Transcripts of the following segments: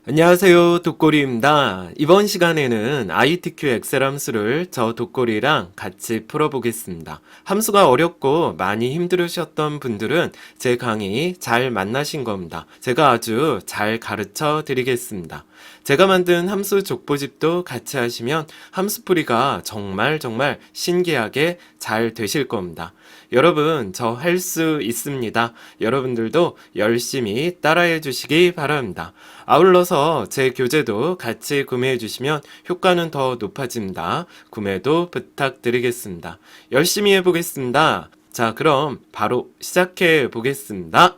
안녕하세요. 독고리입니다. 이번 시간에는 ITQ 엑셀 함수를 저 독고리랑 같이 풀어보겠습니다. 함수가 어렵고 많이 힘들으셨던 분들은 제 강의 잘 만나신 겁니다. 제가 아주 잘 가르쳐 드리겠습니다. 제가 만든 함수 족보집도 같이 하시면 함수풀이가 정말 신기하게 잘 되실 겁니다. 여러분, 저 할 수 있습니다. 여러분들도 열심히 따라해 주시기 바랍니다. 아울러서 제 교재도 같이 구매해 주시면 효과는 더 높아집니다. 구매도 부탁드리겠습니다. 열심히 해보겠습니다. 자, 그럼 바로 시작해 보겠습니다.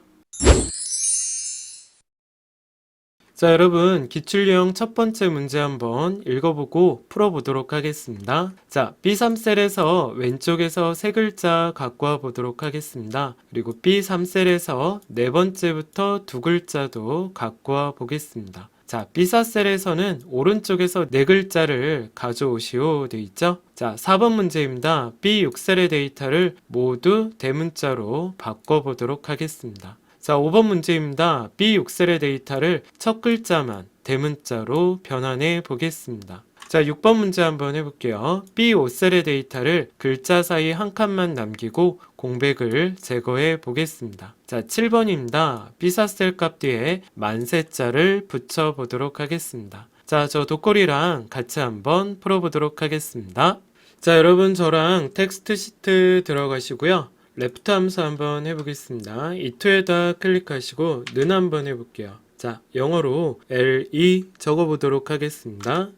자, 여러분, 기출유형 첫 번째 문제 한번 읽어보고 풀어보도록 하겠습니다. 자, B3셀에서 왼쪽에서 세 글자 갖고 와 보도록 하겠습니다. 그리고 B3셀에서 네 번째부터 두 글자도 갖고 와 보겠습니다. 자, B4셀에서는 오른쪽에서 네 글자를 가져오시오 되어 있죠? 자, 4번 문제입니다. B6셀의 데이터를 모두 대문자로 바꿔보도록 하겠습니다. 자, 5번 문제입니다. B6셀의 데이터를 첫 글자만 대문자로 변환해 보겠습니다. 자, 6번 문제 한번 해볼게요. B5셀의 데이터를 글자 사이 한 칸만 남기고 공백을 제거해 보겠습니다. 자, 7번입니다. B4셀 값 뒤에 만세자를 붙여 보도록 하겠습니다. 자, 저 독거리랑 같이 한번 풀어보도록 하겠습니다. 자, 여러분 저랑 텍스트 시트 들어가시고요. 레프트 함수 한번 해보겠습니다. 이 투에다 클릭하시고 는 한번 해볼게요. 자, 영어로 L2 적어보도록 하겠습니다.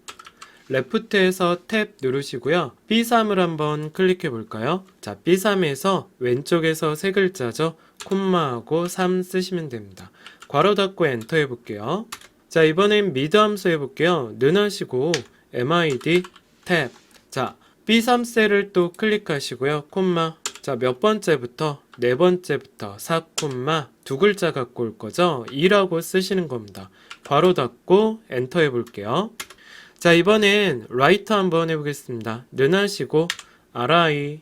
레프트에서 탭 누르시고요. B3을 한번 클릭해 볼까요? 자, B3에서 왼쪽에서 세 글자죠. 콤마하고 3 쓰시면 됩니다. 괄호 닫고 엔터 해볼게요. 자, 이번엔 미드 함수 해볼게요. 는 하시고 MID 탭. 자, B3 셀을 또 클릭하시고요. 콤마. 자, 몇 번째부터? 네 번째부터 4, 두 글자 갖고 올 거죠? 2라고 쓰시는 겁니다. 괄호 닫고 엔터 해볼게요. 자, 이번엔 라이트 한번 해보겠습니다. 는 하시고 RI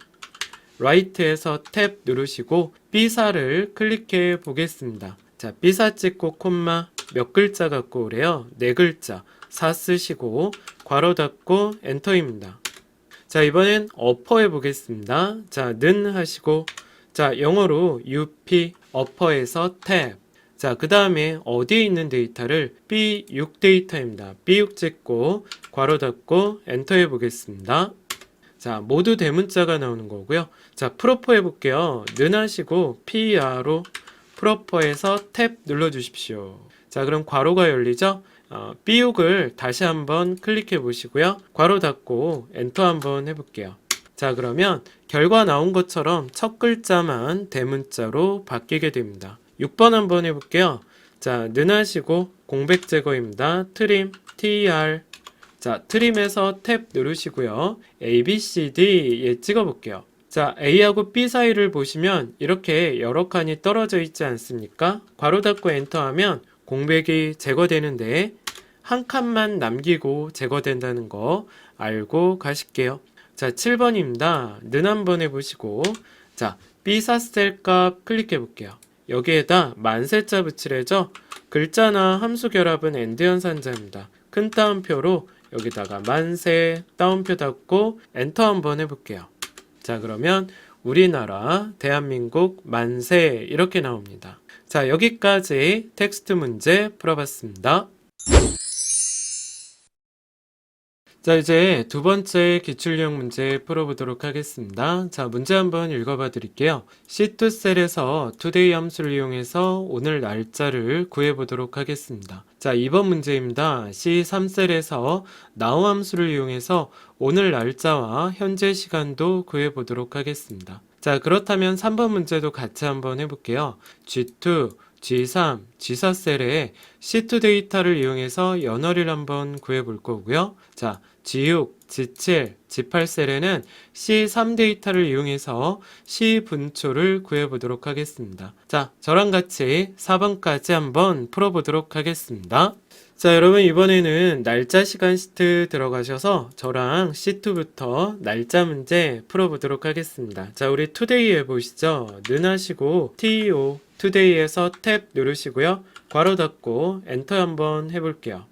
라이트에서 탭 누르시고 B4를 클릭해 보겠습니다. 자, B4 찍고 콤마 몇 글자 갖고 오래요? 네 글자 4 쓰시고 괄호 닫고 엔터입니다. 자, 이번엔 어퍼 해보겠습니다. 자, 는 하시고 자, 영어로 UP 어퍼에서 탭. 자, 그 다음에 어디에 있는 데이터를 B6 데이터입니다. B6 찍고 괄호 닫고 엔터 해보겠습니다. 자, 모두 대문자가 나오는 거고요. 자, 프로퍼 해볼게요. 는 하시고 PR로 프로퍼에서 탭 눌러주십시오. 자, 그럼 괄호가 열리죠? B6을 다시 한번 클릭해 보시고요. 괄호 닫고 엔터 한번 해볼게요. 자, 그러면 결과 나온 것처럼 첫 글자만 대문자로 바뀌게 됩니다. 6번 한번 해볼게요. 자, 는 하시고 공백 제거입니다. 트림, TR. 자, 트림에서 탭 누르시고요. A, B, C, D 예, 찍어볼게요. 자, A하고 B 사이를 보시면 이렇게 여러 칸이 떨어져 있지 않습니까? 괄호 닫고 엔터하면 공백이 제거되는데 한 칸만 남기고 제거된다는 거 알고 가실게요. 자, 7번입니다. 는 한번 해보시고 자, B4셀 값 클릭해 볼게요. 여기에다 만세자 붙이래죠. 글자나 함수 결합은 엔드 연산자입니다. 큰 따옴표로 여기다가 만세 따옴표 닫고 엔터 한번 해볼게요. 자, 그러면 우리나라 대한민국 만세 이렇게 나옵니다. 자, 여기까지 텍스트 문제 풀어봤습니다. 자, 이제 두 번째 기출형 문제 풀어보도록 하겠습니다. 자, 문제 한번 읽어봐 드릴게요. C2 셀에서 today 함수를 이용해서 오늘 날짜를 구해보도록 하겠습니다. 자, 2번 문제입니다. C3 셀에서 now 함수를 이용해서 오늘 날짜와 현재 시간도 구해보도록 하겠습니다. 자, 그렇다면 3번 문제도 같이 한번 해볼게요. G2, G3, G4 셀에 C2 데이터를 이용해서 연월일 한번 구해볼 거고요. 자, G6, G7, G8 셀에는 C3 데이터를 이용해서 C 분초를 구해보도록 하겠습니다. 자, 저랑 같이 4번까지 한번 풀어보도록 하겠습니다. 자, 여러분 이번에는 날짜 시간 시트 들어가셔서 저랑 C2부터 날짜 문제 풀어보도록 하겠습니다. 자, 우리 today 해보시죠. 는 하시고 TO today에서 탭 누르시고요. 괄호 닫고 엔터 한번 해볼게요.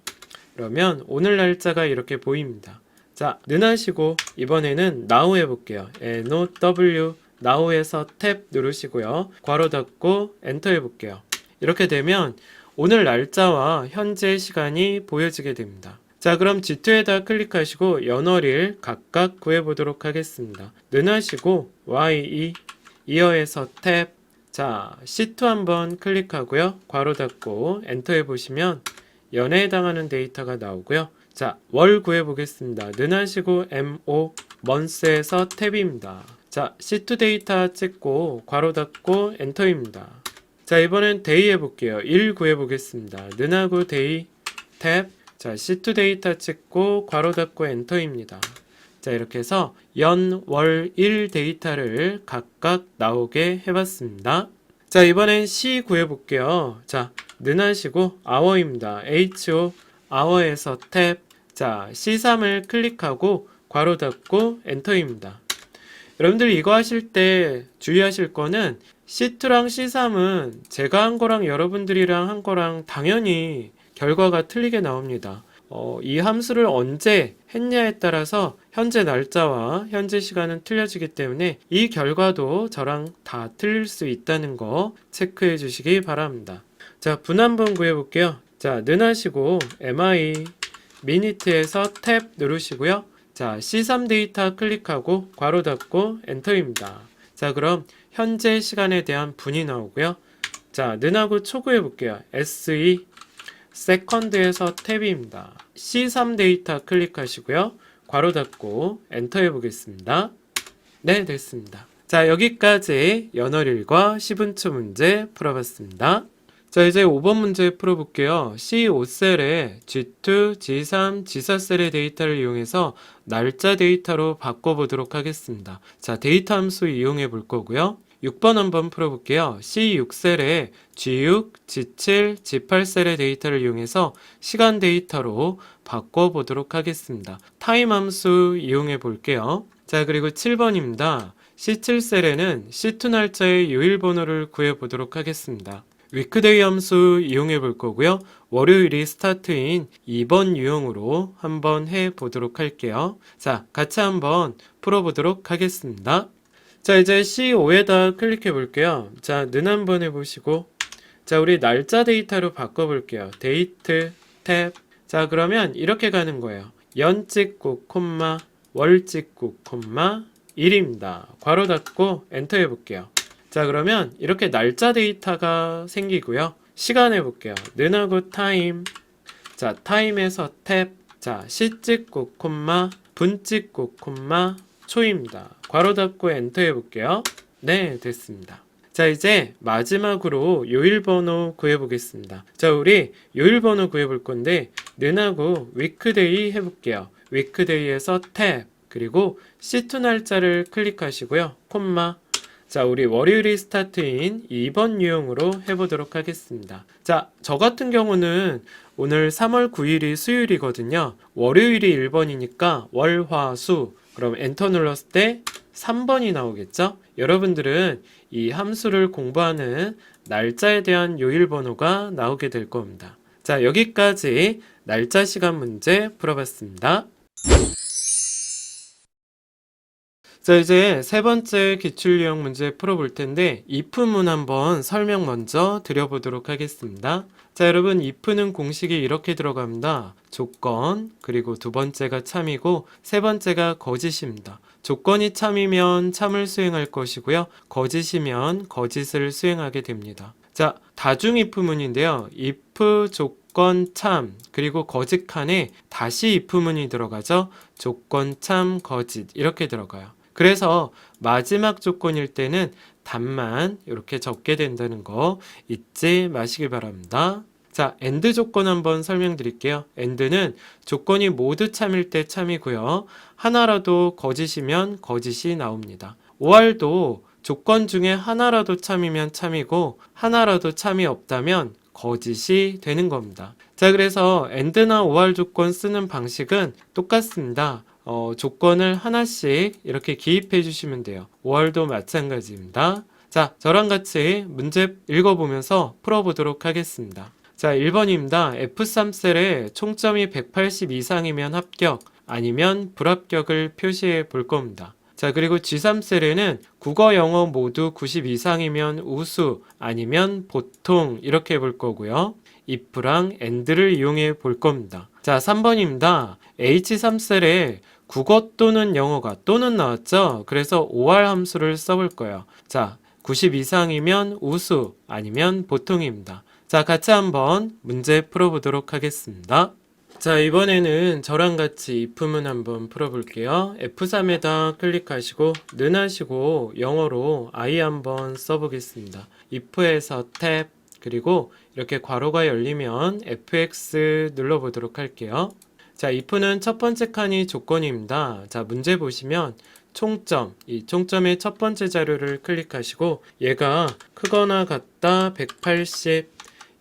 그러면 오늘 날짜가 이렇게 보입니다. 자, 능하시고 이번에는 now 해볼게요. NOW now에서 탭 누르시고요. 괄호 닫고 엔터 해볼게요. 이렇게 되면 오늘 날짜와 현재 시간이 보여지게 됩니다. 자, 그럼 G2에다 클릭하시고 연월일 각각 구해보도록 하겠습니다. 능하시고 YE 이어에서 탭. 자, C2 한번 클릭하고요. 괄호 닫고 엔터 해보시면 연에 해당하는 데이터가 나오고요. 자, 월 구해보겠습니다. 능하시고 MO month에서 탭입니다. 자, C2 데이터 찍고 괄호 닫고 엔터입니다. 자, 이번엔 데이 해볼게요. 일 구해보겠습니다. 능하고 데이 탭. 자, C2 데이터 찍고 괄호 닫고 엔터입니다. 자, 이렇게 해서 연, 월, 일 데이터를 각각 나오게 해봤습니다. 자, 이번엔 C 구해볼게요. 자, 능하시고 hour입니다. HO hour에서 탭. 자, C3을 클릭하고 괄호 닫고 엔터입니다. 여러분들 이거 하실 때 주의하실 거는 C2랑 C3은 제가 한 거랑 여러분들이랑 한 거랑 당연히 결과가 틀리게 나옵니다. 이 함수를 언제 했냐에 따라서 현재 날짜와 현재 시간은 틀려지기 때문에 이 결과도 저랑 다 틀릴 수 있다는 거 체크해 주시기 바랍니다. 자, 분 한번 구해 볼게요. 자, 능하시고 mi 미니트에서 탭 누르시고요. 자, C3 데이터 클릭하고 괄호 닫고 엔터입니다. 자, 그럼 현재 시간에 대한 분이 나오고요. 자, 능하고 초구해 볼게요. SE 세컨드에서 탭입니다. C3 데이터 클릭하시고요. 괄호 닫고 엔터 해보겠습니다. 네, 됐습니다. 자, 여기까지 연월일과 시분초 문제 풀어봤습니다. 자, 이제 5번 문제 풀어볼게요. C5셀에 G2, G3, G4셀의 데이터를 이용해서 날짜 데이터로 바꿔보도록 하겠습니다. 자, 데이터 함수 이용해 볼 거고요. 6번 한번 풀어볼게요. C6셀에 G6, G7, G8셀의 데이터를 이용해서 시간 데이터로 바꿔보도록 하겠습니다. 타임 함수 이용해 볼게요. 자, 그리고 7번입니다. C7셀에는 C2 날짜의 요일 번호를 구해보도록 하겠습니다. 위크데이 함수 이용해 볼 거고요. 월요일이 스타트인 2번 유형으로 한번 해 보도록 할게요. 자, 같이 한번 풀어보도록 하겠습니다. 자, 이제 C5에다 클릭해 볼게요. 자, 는 한번 해보시고, 자, 우리 날짜 데이터로 바꿔볼게요. 데이트 탭. 자, 그러면 이렇게 가는 거예요. 연 찍고 콤마, 월 찍고 콤마, 일입니다. 괄호 닫고 엔터 해볼게요. 자, 그러면 이렇게 날짜 데이터가 생기고요. 시간 해볼게요. 는하고 타임. 자, 타임에서 탭. 자, 시 찍고 콤마, 분 찍고 콤마, 초입니다. 괄호 닫고 엔터 해볼게요. 네, 됐습니다. 자, 이제 마지막으로 요일 번호 구해보겠습니다. 자, 우리 요일 번호 구해볼 건데 는하고 위크데이 해볼게요. 위크데이에서 탭. 그리고 C2 날짜를 클릭하시고요. 콤마. 자, 우리 월요일이 스타트인 2번 유형으로 해보도록 하겠습니다. 자, 저 같은 경우는 오늘 3월 9일이 수요일이거든요. 월요일이 1번이니까 월, 화, 수. 그럼 엔터 눌렀을 때 3번이 나오겠죠? 여러분들은 이 함수를 공부하는 날짜에 대한 요일 번호가 나오게 될 겁니다. 자, 여기까지 날짜 시간 문제 풀어봤습니다. 자, 이제 세 번째 기출 유형 문제 풀어볼 텐데 if문 한번 설명 먼저 드려보도록 하겠습니다. 자, 여러분, if는 공식이 이렇게 들어갑니다. 조건, 그리고 두 번째가 참이고 세 번째가 거짓입니다. 조건이 참이면 참을 수행할 것이고요. 거짓이면 거짓을 수행하게 됩니다. 자, 다중 if문인데요. if 조건 참, 그리고 거짓 칸에 다시 if문이 들어가죠. 조건 참 거짓 이렇게 들어가요. 그래서 마지막 조건일 때는 답만 이렇게 적게 된다는 거 잊지 마시길 바랍니다. 자, AND 조건 한번 설명드릴게요. AND는 조건이 모두 참일 때 참이고요. 하나라도 거짓이면 거짓이 나옵니다. OR도 조건 중에 하나라도 참이면 참이고 하나라도 참이 없다면 거짓이 되는 겁니다. 자, 그래서 AND나 OR 조건 쓰는 방식은 똑같습니다. 조건을 하나씩 이렇게 기입해 주시면 돼요. OR도 마찬가지입니다. 자, 저랑 같이 문제 읽어보면서 풀어보도록 하겠습니다. 자, 1번입니다. F3셀에 총점이 180 이상이면 합격, 아니면 불합격을 표시해 볼 겁니다. 자, 그리고 G3셀에는 국어, 영어 모두 90 이상이면 우수, 아니면 보통 이렇게 볼 거고요. if랑 and를 이용해 볼 겁니다. 자, 3번입니다. H3셀에 국어 또는 영어가 또는 나왔죠? 그래서 OR 함수를 써볼 거예요. 자, 90 이상이면 우수, 아니면 보통입니다. 자, 같이 한번 문제 풀어보도록 하겠습니다. 자, 이번에는 저랑 같이 if문 한번 풀어볼게요. F3에다 클릭하시고 는 하시고 영어로 I 한번 써보겠습니다. if에서 탭, 그리고 이렇게 괄호가 열리면 fx 눌러보도록 할게요. 자, if는 첫 번째 칸이 조건입니다. 자, 문제 보시면 총점, 이 총점의 첫 번째 자료를 클릭하시고 얘가 크거나 같다 180,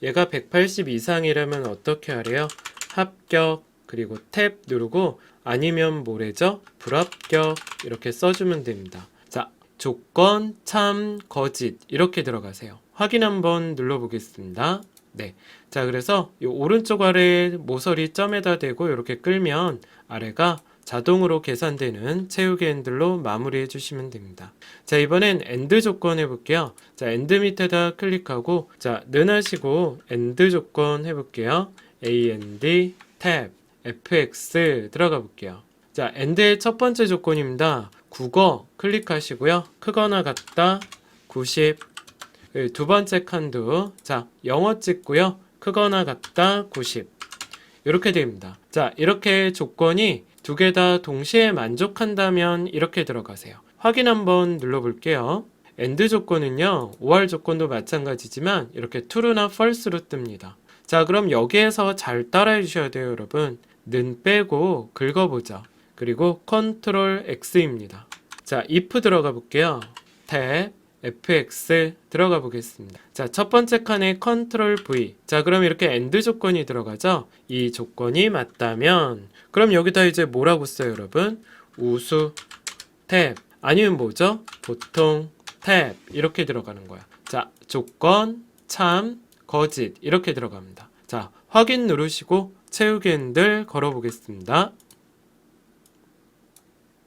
얘가 180 이상이라면 어떻게 하래요? 합격, 그리고 탭 누르고 아니면 뭐래죠? 불합격 이렇게 써주면 됩니다. 자, 조건, 참, 거짓 이렇게 들어가세요. 확인 한번 눌러보겠습니다. 네. 자, 그래서 이 오른쪽 아래 모서리 점에다 대고 이렇게 끌면 아래가 자동으로 계산되는 채우기 핸들로 마무리해 주시면 됩니다. 자, 이번엔 AND 조건 해볼게요. 자, AND 밑에다 클릭하고 자, 는 하시고 AND 조건 해볼게요. AND 탭 FX 들어가 볼게요. 자, AND의 첫 번째 조건입니다. 국어 클릭하시고요. 크거나 같다 90. 두 번째 칸도 자, 영어 찍고요. 크거나 같다 90. 이렇게 됩니다. 자, 이렇게 조건이 두 개 다 동시에 만족한다면 이렇게 들어가세요. 확인 한번 눌러볼게요. AND 조건은요, OR 조건도 마찬가지지만 이렇게 true나 false로 뜹니다. 자, 그럼 여기에서 잘 따라해 주셔야 돼요, 여러분. 는 빼고 긁어보죠. 그리고 컨트롤 X입니다. 자, if 들어가 볼게요. 탭 fx 들어가 보겠습니다. 자, 첫 번째 칸에 컨트롤 V. 자, 그럼 이렇게 AND 조건이 들어가죠? 이 조건이 맞다면 그럼 여기다 이제 뭐라고 써요, 여러분? 우수 탭 아니면 뭐죠? 보통 탭 이렇게 들어가는 거야. 자, 조건, 참, 거짓 이렇게 들어갑니다. 자, 확인 누르시고 채우기 핸들 걸어 보겠습니다.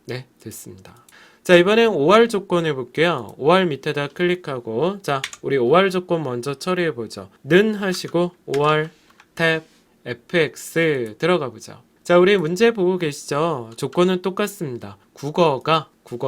네, 됐습니다. 자, 이번엔 OR 조건 해볼게요. OR 밑에다 클릭하고 자, 우리 OR 조건 먼저 처리해보죠. 는 하시고 OR 탭 fx 들어가 보죠. 자, 우리 문제 보고 계시죠? 조건은 똑같습니다. 국어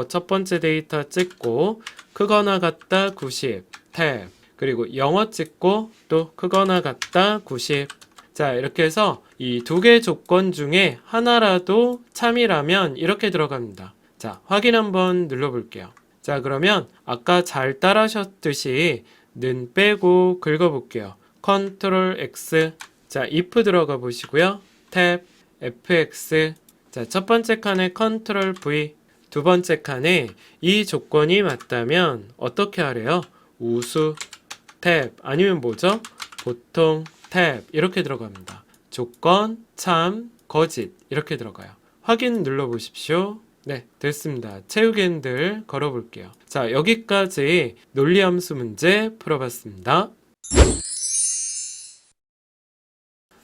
첫 번째 데이터 찍고 크거나 같다 90 탭, 그리고 영어 찍고 또 크거나 같다 90. 자, 이렇게 해서 이 두 개 조건 중에 하나라도 참이라면 이렇게 들어갑니다. 자, 확인 한번 눌러볼게요. 자, 그러면 아까 잘 따라하셨듯이 는 빼고 긁어볼게요. 컨트롤 X. 자, if 들어가 보시고요. 탭 fx. 자, 첫 번째 칸에 컨트롤 V. 두 번째 칸에 이 조건이 맞다면 어떻게 하래요? 우수 탭 아니면 뭐죠? 보통 탭 이렇게 들어갑니다. 조건, 참, 거짓 이렇게 들어가요. 확인 눌러보십시오. 네, 됐습니다. 채우기 핸들 걸어볼게요. 자, 여기까지 논리함수 문제 풀어봤습니다.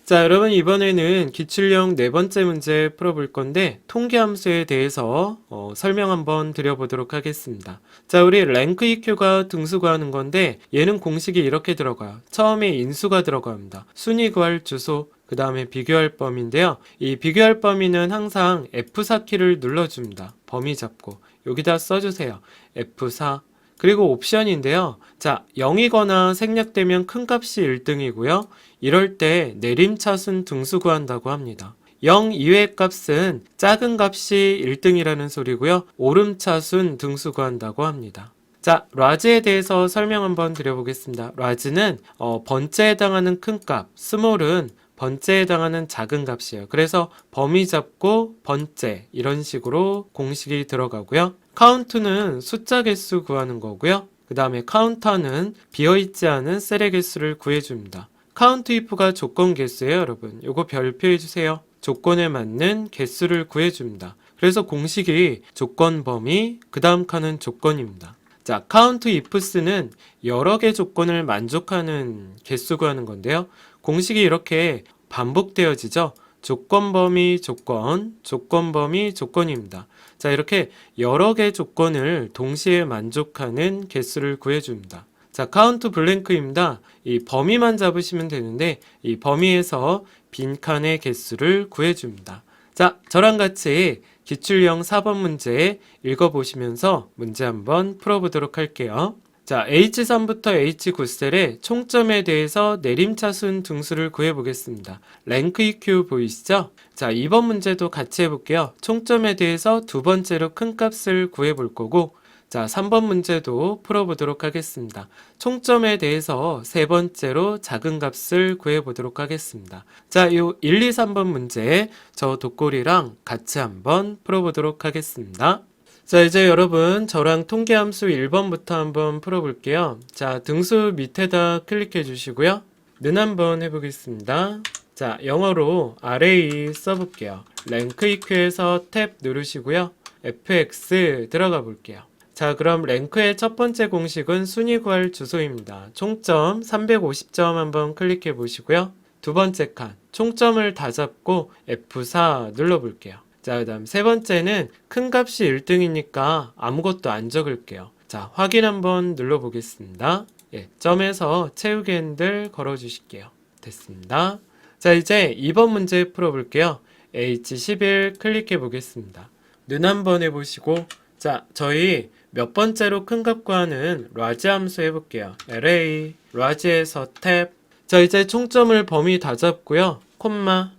자, 여러분 이번에는 기출형 네 번째 문제 풀어볼 건데 통계함수에 대해서 설명 한번 드려보도록 하겠습니다. 자, 우리 랭크 EQ가 등수 구하는 건데 얘는 공식이 이렇게 들어가요. 처음에 인수가 들어갑니다. 순위 구할 주소, 그 다음에 비교할 범위인데요. 이 비교할 범위는 항상 F4키를 눌러줍니다. 범위 잡고 여기다 써주세요. F4. 그리고 옵션인데요. 자, 0이거나 생략되면 큰 값이 1등이고요. 이럴 때 내림차순 등수 구한다고 합니다. 0 이외의 값은 작은 값이 1등이라는 소리고요. 오름차순 등수 구한다고 합니다. 자, 라지에 대해서 설명 한번 드려보겠습니다. 라지는 번째에 해당하는 큰 값, 스몰은 번째에 해당하는 작은 값이에요. 그래서 범위 잡고 번째 이런 식으로 공식이 들어가고요. 카운트는 숫자 개수 구하는 거고요. 그 다음에 카운터는 비어있지 않은 셀의 개수를 구해줍니다. 카운트 if가 조건 개수예요, 여러분. 요거 별표해 주세요. 조건에 맞는 개수를 구해줍니다. 그래서 공식이 조건 범위, 그 다음 칸은 조건입니다. 자, count ifs는 여러 개 조건을 만족하는 개수 구하는 건데요. 공식이 이렇게 반복되어지죠. 조건 범위 조건, 조건 범위 조건입니다. 자, 이렇게 여러 개 조건을 동시에 만족하는 개수를 구해줍니다. 자, 카운트 블랭크입니다. 이 범위만 잡으시면 되는데 이 범위에서 빈칸의 개수를 구해줍니다. 자, 저랑 같이 기출형 4번 문제 읽어보시면서 문제 한번 풀어보도록 할게요. 자, H3부터 H9셀의 총점에 대해서 내림차순 등수를 구해보겠습니다. 랭크 EQ 보이시죠? 자, 이번 문제도 같이 해볼게요. 총점에 대해서 두 번째로 큰 값을 구해볼 거고, 자, 3번 문제도 풀어보도록 하겠습니다. 총점에 대해서 세 번째로 작은 값을 구해보도록 하겠습니다. 자, 요 1, 2, 3번 문제 저 독고리랑 같이 한번 풀어보도록 하겠습니다. 자, 이제 여러분 저랑 통계함수 1번부터 한번 풀어볼게요. 자, 등수 밑에다 클릭해 주시고요. 는 한번 해보겠습니다. 자, 영어로 array 써볼게요. 랭크 EQ에서 탭 누르시고요. fx 들어가 볼게요. 자, 그럼 랭크의 첫 번째 공식은 순위 구할 주소입니다. 총점 350점 한번 클릭해 보시고요. 두 번째 칸 총점을 다 잡고 F4 눌러 볼게요. 자, 그 다음 세 번째는 큰 값이 1등이니까 아무것도 안 적을게요. 자, 확인 한번 눌러 보겠습니다. 예, 점에서 채우기 핸들 걸어 주실게요. 됐습니다. 자, 이제 2번 문제 풀어 볼게요. H11 클릭해 보겠습니다. 는 한번 해보시고, 자, 저희 몇 번째로 큰 값 구하는 라지 함수 해볼게요. array 라지에서 탭. 자, 이제 총점을 범위 다 잡고요. 콤마.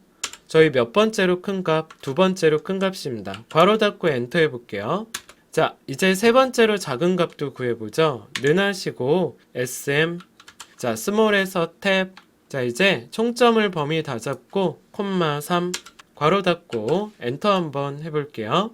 저희 몇 번째로 큰 값? 두 번째로 큰 값입니다. 괄호 닫고 엔터 해볼게요. 자, 이제 세 번째로 작은 값도 구해보죠. 는 하시고 sm. 자, 스몰에서 탭. 자, 이제 총점을 범위 다 잡고 콤마 3 괄호 닫고 엔터 한번 해볼게요.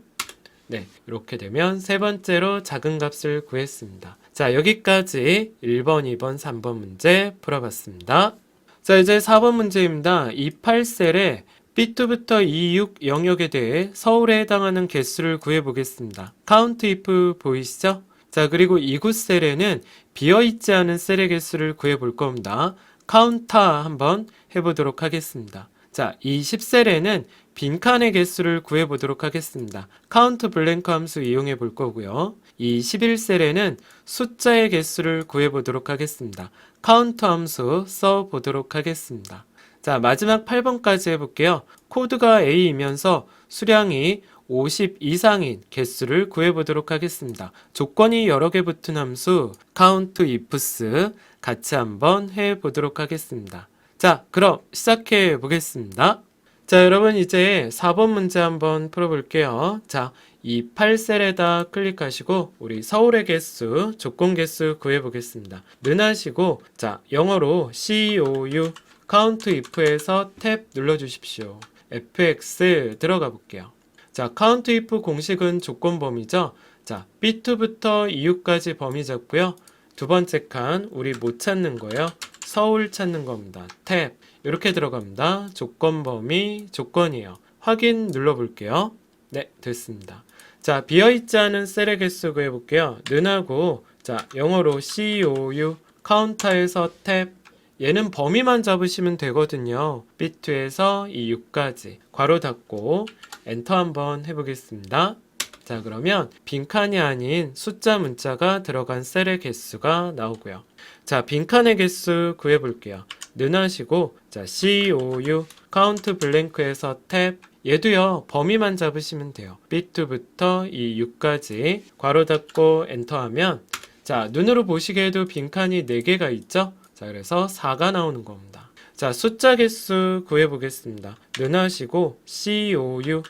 네, 이렇게 되면 세 번째로 작은 값을 구했습니다. 자, 여기까지 1번, 2번, 3번 문제 풀어봤습니다. 자, 이제 4번 문제입니다. 이 8셀에 B2부터 E6 영역에 대해 서울에 해당하는 개수를 구해보겠습니다. count if 보이시죠? 자, 그리고 이 9셀에는 비어있지 않은 셀의 개수를 구해볼 겁니다. count 한번 해보도록 하겠습니다. 자, 이 10셀에는 빈칸의 개수를 구해보도록 하겠습니다. count blank 함수 이용해 볼 거고요. 이 11셀에는 숫자의 개수를 구해보도록 하겠습니다. count 함수 써보도록 하겠습니다. 자, 마지막 8번까지 해볼게요. 코드가 A이면서 수량이 50 이상인 개수를 구해보도록 하겠습니다. 조건이 여러 개 붙은 함수 count ifs 같이 한번 해보도록 하겠습니다. 자, 그럼 시작해 보겠습니다. 자, 여러분 이제 4번 문제 한번 풀어볼게요. 자, 이 8셀에다 클릭하시고 우리 서울의 개수, 조건 개수 구해보겠습니다. 는 하시고 자, 영어로 COU count if에서 탭 눌러주십시오. fx 들어가 볼게요. 자, count if 공식은 조건 범위죠. 자, B2부터 E6까지 범위 잡고요. 두 번째 칸 우리 못 찾는 거예요. 서울 찾는 겁니다. 탭 이렇게 들어갑니다. 조건 범위 조건이에요. 확인 눌러볼게요. 네, 됐습니다. 자, 비어있지 않은 셀의 개수 구해볼게요. 는 하고 자, 영어로 COU 카운터에서 탭 얘는 범위만 잡으시면 되거든요. B2에서 이 6까지 괄호 닫고 엔터 한번 해보겠습니다. 자, 그러면 빈칸이 아닌 숫자 문자가 들어간 셀의 개수가 나오고요. 자, 빈칸의 개수 구해볼게요. 는 하시고 자, COU count blank에서 탭 얘도요 범위만 잡으시면 돼요. B2부터 이 6까지 괄호 닫고 엔터하면 자, 눈으로 보시기에도 빈칸이 4개가 있죠. 자, 그래서 4가 나오는 겁니다. 자, 숫자 개수 구해보겠습니다. 는 하시고 COU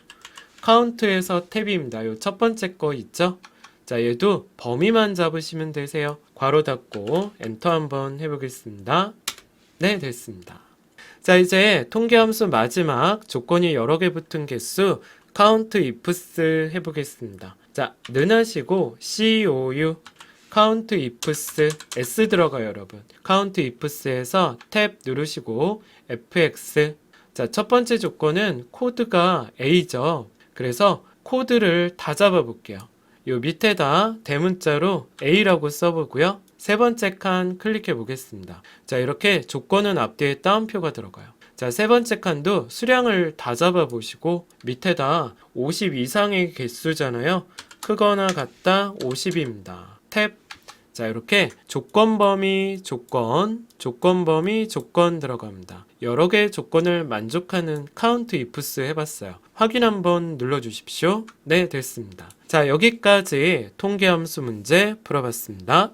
count에서 탭입니다. 요 첫 번째 거 있죠? 자, 얘도 범위만 잡으시면 되세요. 괄호 닫고 엔터 한번 해보겠습니다. 네, 됐습니다. 자, 이제 통계함수 마지막 조건이 여러 개 붙은 개수 count ifs 해보겠습니다. 자, 는 하시고 COU count ifs s 들어가요, 여러분. count ifs에서 탭 누르시고 fx. 자, 첫 번째 조건은 코드가 A죠. 그래서 코드를 다 잡아 볼게요. 요 밑에다 대문자로 A라고 써보고요. 세 번째 칸 클릭해 보겠습니다. 자, 이렇게 조건은 앞뒤에 따옴표가 들어가요. 자, 세 번째 칸도 수량을 다 잡아 보시고 밑에다 50 이상의 개수잖아요. 크거나 같다 50입니다. 탭. 자, 이렇게 조건 범위 조건, 조건 범위 조건 들어갑니다. 여러 개의 조건을 만족하는 카운트 ifs 해봤어요. 확인 한번 눌러주십시오. 네, 됐습니다. 자, 여기까지 통계함수 문제 풀어봤습니다.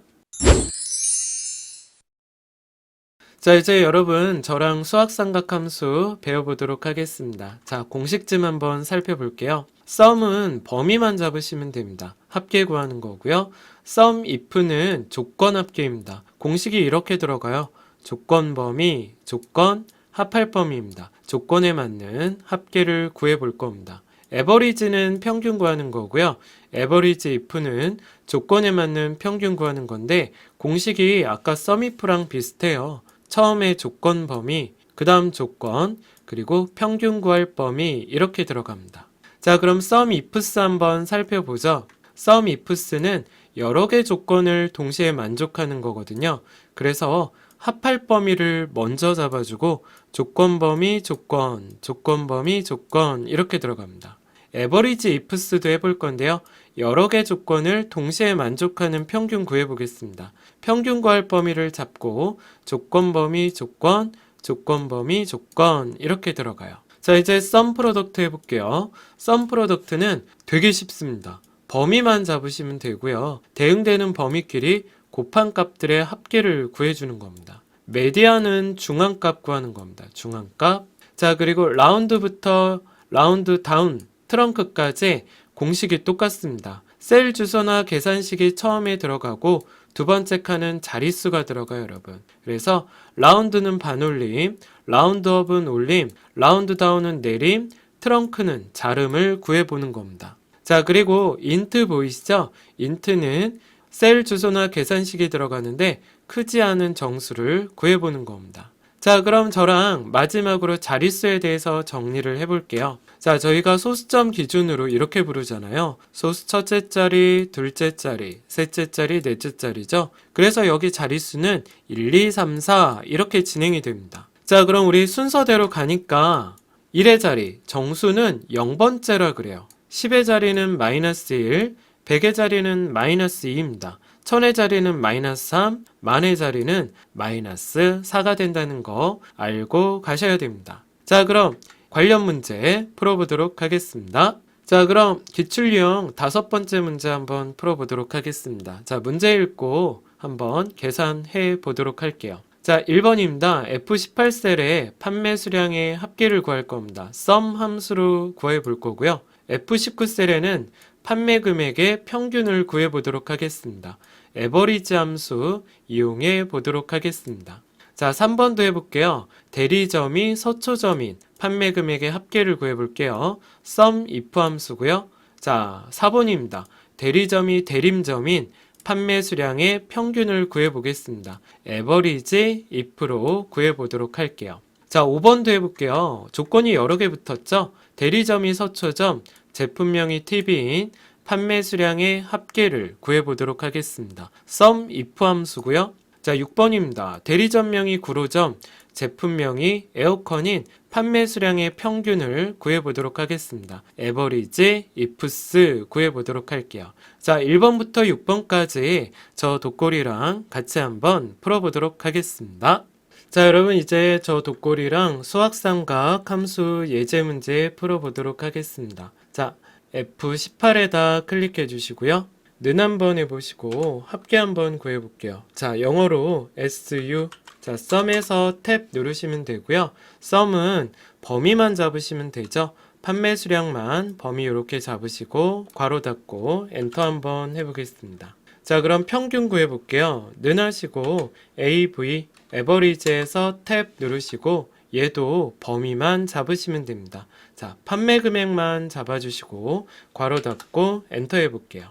자, 이제 여러분 저랑 수학삼각함수 배워보도록 하겠습니다. 자, 공식쯤 한번 살펴볼게요. sum은 범위만 잡으시면 됩니다. 합계 구하는 거고요. sum if는 조건 합계입니다. 공식이 이렇게 들어가요. 조건 범위, 조건, 합할 범위입니다. 조건에 맞는 합계를 구해 볼 겁니다. average는 평균 구하는 거고요. average if는 조건에 맞는 평균 구하는 건데 공식이 아까 sum if랑 비슷해요. 처음에 조건 범위, 그 다음 조건, 그리고 평균 구할 범위 이렇게 들어갑니다. 자, 그럼 sum ifs 한번 살펴보죠. sum ifs는 여러 개 조건을 동시에 만족하는 거거든요. 그래서 합할 범위를 먼저 잡아주고 조건 범위 조건, 조건 범위 조건 이렇게 들어갑니다. average ifs도 해볼 건데요. 여러 개 조건을 동시에 만족하는 평균 구해보겠습니다. 평균 구할 범위를 잡고 조건 범위 조건, 조건 범위 조건 이렇게 들어가요. 자, 이제 sum product 해볼게요. sum product는 되게 쉽습니다. 범위만 잡으시면 되고요. 대응되는 범위끼리 곱한 값들의 합계를 구해주는 겁니다. 메디안은 중앙값 구하는 겁니다. 중앙값. 자, 그리고 라운드부터 라운드 다운, 트렁크까지 공식이 똑같습니다. 셀 주소나 계산식이 처음에 들어가고 두 번째 칸은 자릿수가 들어가요, 여러분. 그래서 라운드는 반올림, 라운드업은 올림, 라운드 다운은 내림, 트렁크는 자름을 구해보는 겁니다. 자, 그리고 인트 보이시죠? 인트는 셀 주소나 계산식이 들어가는데 크지 않은 정수를 구해보는 겁니다. 자, 그럼 저랑 마지막으로 자릿수에 대해서 정리를 해볼게요. 자, 저희가 소수점 기준으로 이렇게 부르잖아요. 소수 첫째 자리, 둘째 자리, 셋째 자리, 넷째 자리죠. 그래서 여기 자릿수는 1, 2, 3, 4 이렇게 진행이 됩니다. 자, 그럼 우리 순서대로 가니까 1의 자리, 정수는 0번째라 그래요. 10의 자리는 마이너스 1, 100의 자리는 마이너스 2입니다. 1000의 자리는 마이너스 3, 만의 자리는 마이너스 4가 된다는 거 알고 가셔야 됩니다. 자, 그럼 관련 문제 풀어보도록 하겠습니다. 자, 그럼 기출유형 5번째 문제 한번 풀어보도록 하겠습니다. 자, 문제 읽고 한번 계산해 보도록 할게요. 자, 1번입니다. F18셀의 판매 수량의 합계를 구할 겁니다. sum 함수로 구해 볼 거고요. F19셀에는 판매 금액의 평균을 구해 보도록 하겠습니다. 에버리지 함수 이용해 보도록 하겠습니다. 자, 3번도 해볼게요. 대리점이 서초점인 판매 금액의 합계를 구해 볼게요. sum if 함수고요. 자, 4번입니다. 대리점이 대림점인 판매 수량의 평균을 구해 보겠습니다. 에버리지 if로 구해 보도록 할게요. 자, 5번도 해볼게요. 조건이 여러 개 붙었죠? 대리점이 서초점, 제품명이 TV인 판매 수량의 합계를 구해보도록 하겠습니다. sum if 함수고요. 자, 6번입니다. 대리점명이 구로점, 제품명이 에어컨인 판매 수량의 평균을 구해보도록 하겠습니다. average ifs 구해보도록 할게요. 자, 1번부터 6번까지 저 독고리랑 같이 한번 풀어보도록 하겠습니다. 자, 여러분 이제 저 독고리랑 수학삼각 함수 예제 문제 풀어보도록 하겠습니다. 자, F18에다 클릭해 주시고요. 는 한번 해보시고 합계 한번 구해볼게요. 자, 영어로 SU. 자, sum에서 탭 누르시면 되고요. sum은 범위만 잡으시면 되죠. 판매 수량만 범위 이렇게 잡으시고 괄호 닫고 엔터 한번 해보겠습니다. 자, 그럼 평균 구해볼게요. 는 하시고 AV 에버리지에서 탭 누르시고 얘도 범위만 잡으시면 됩니다. 자, 판매 금액만 잡아주시고 괄호 닫고 엔터 해볼게요.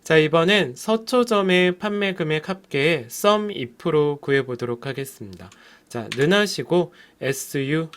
자, 이번엔 서초점의 판매 금액 합계 sum if로 구해보도록 하겠습니다. 자, 는 하시고 SU.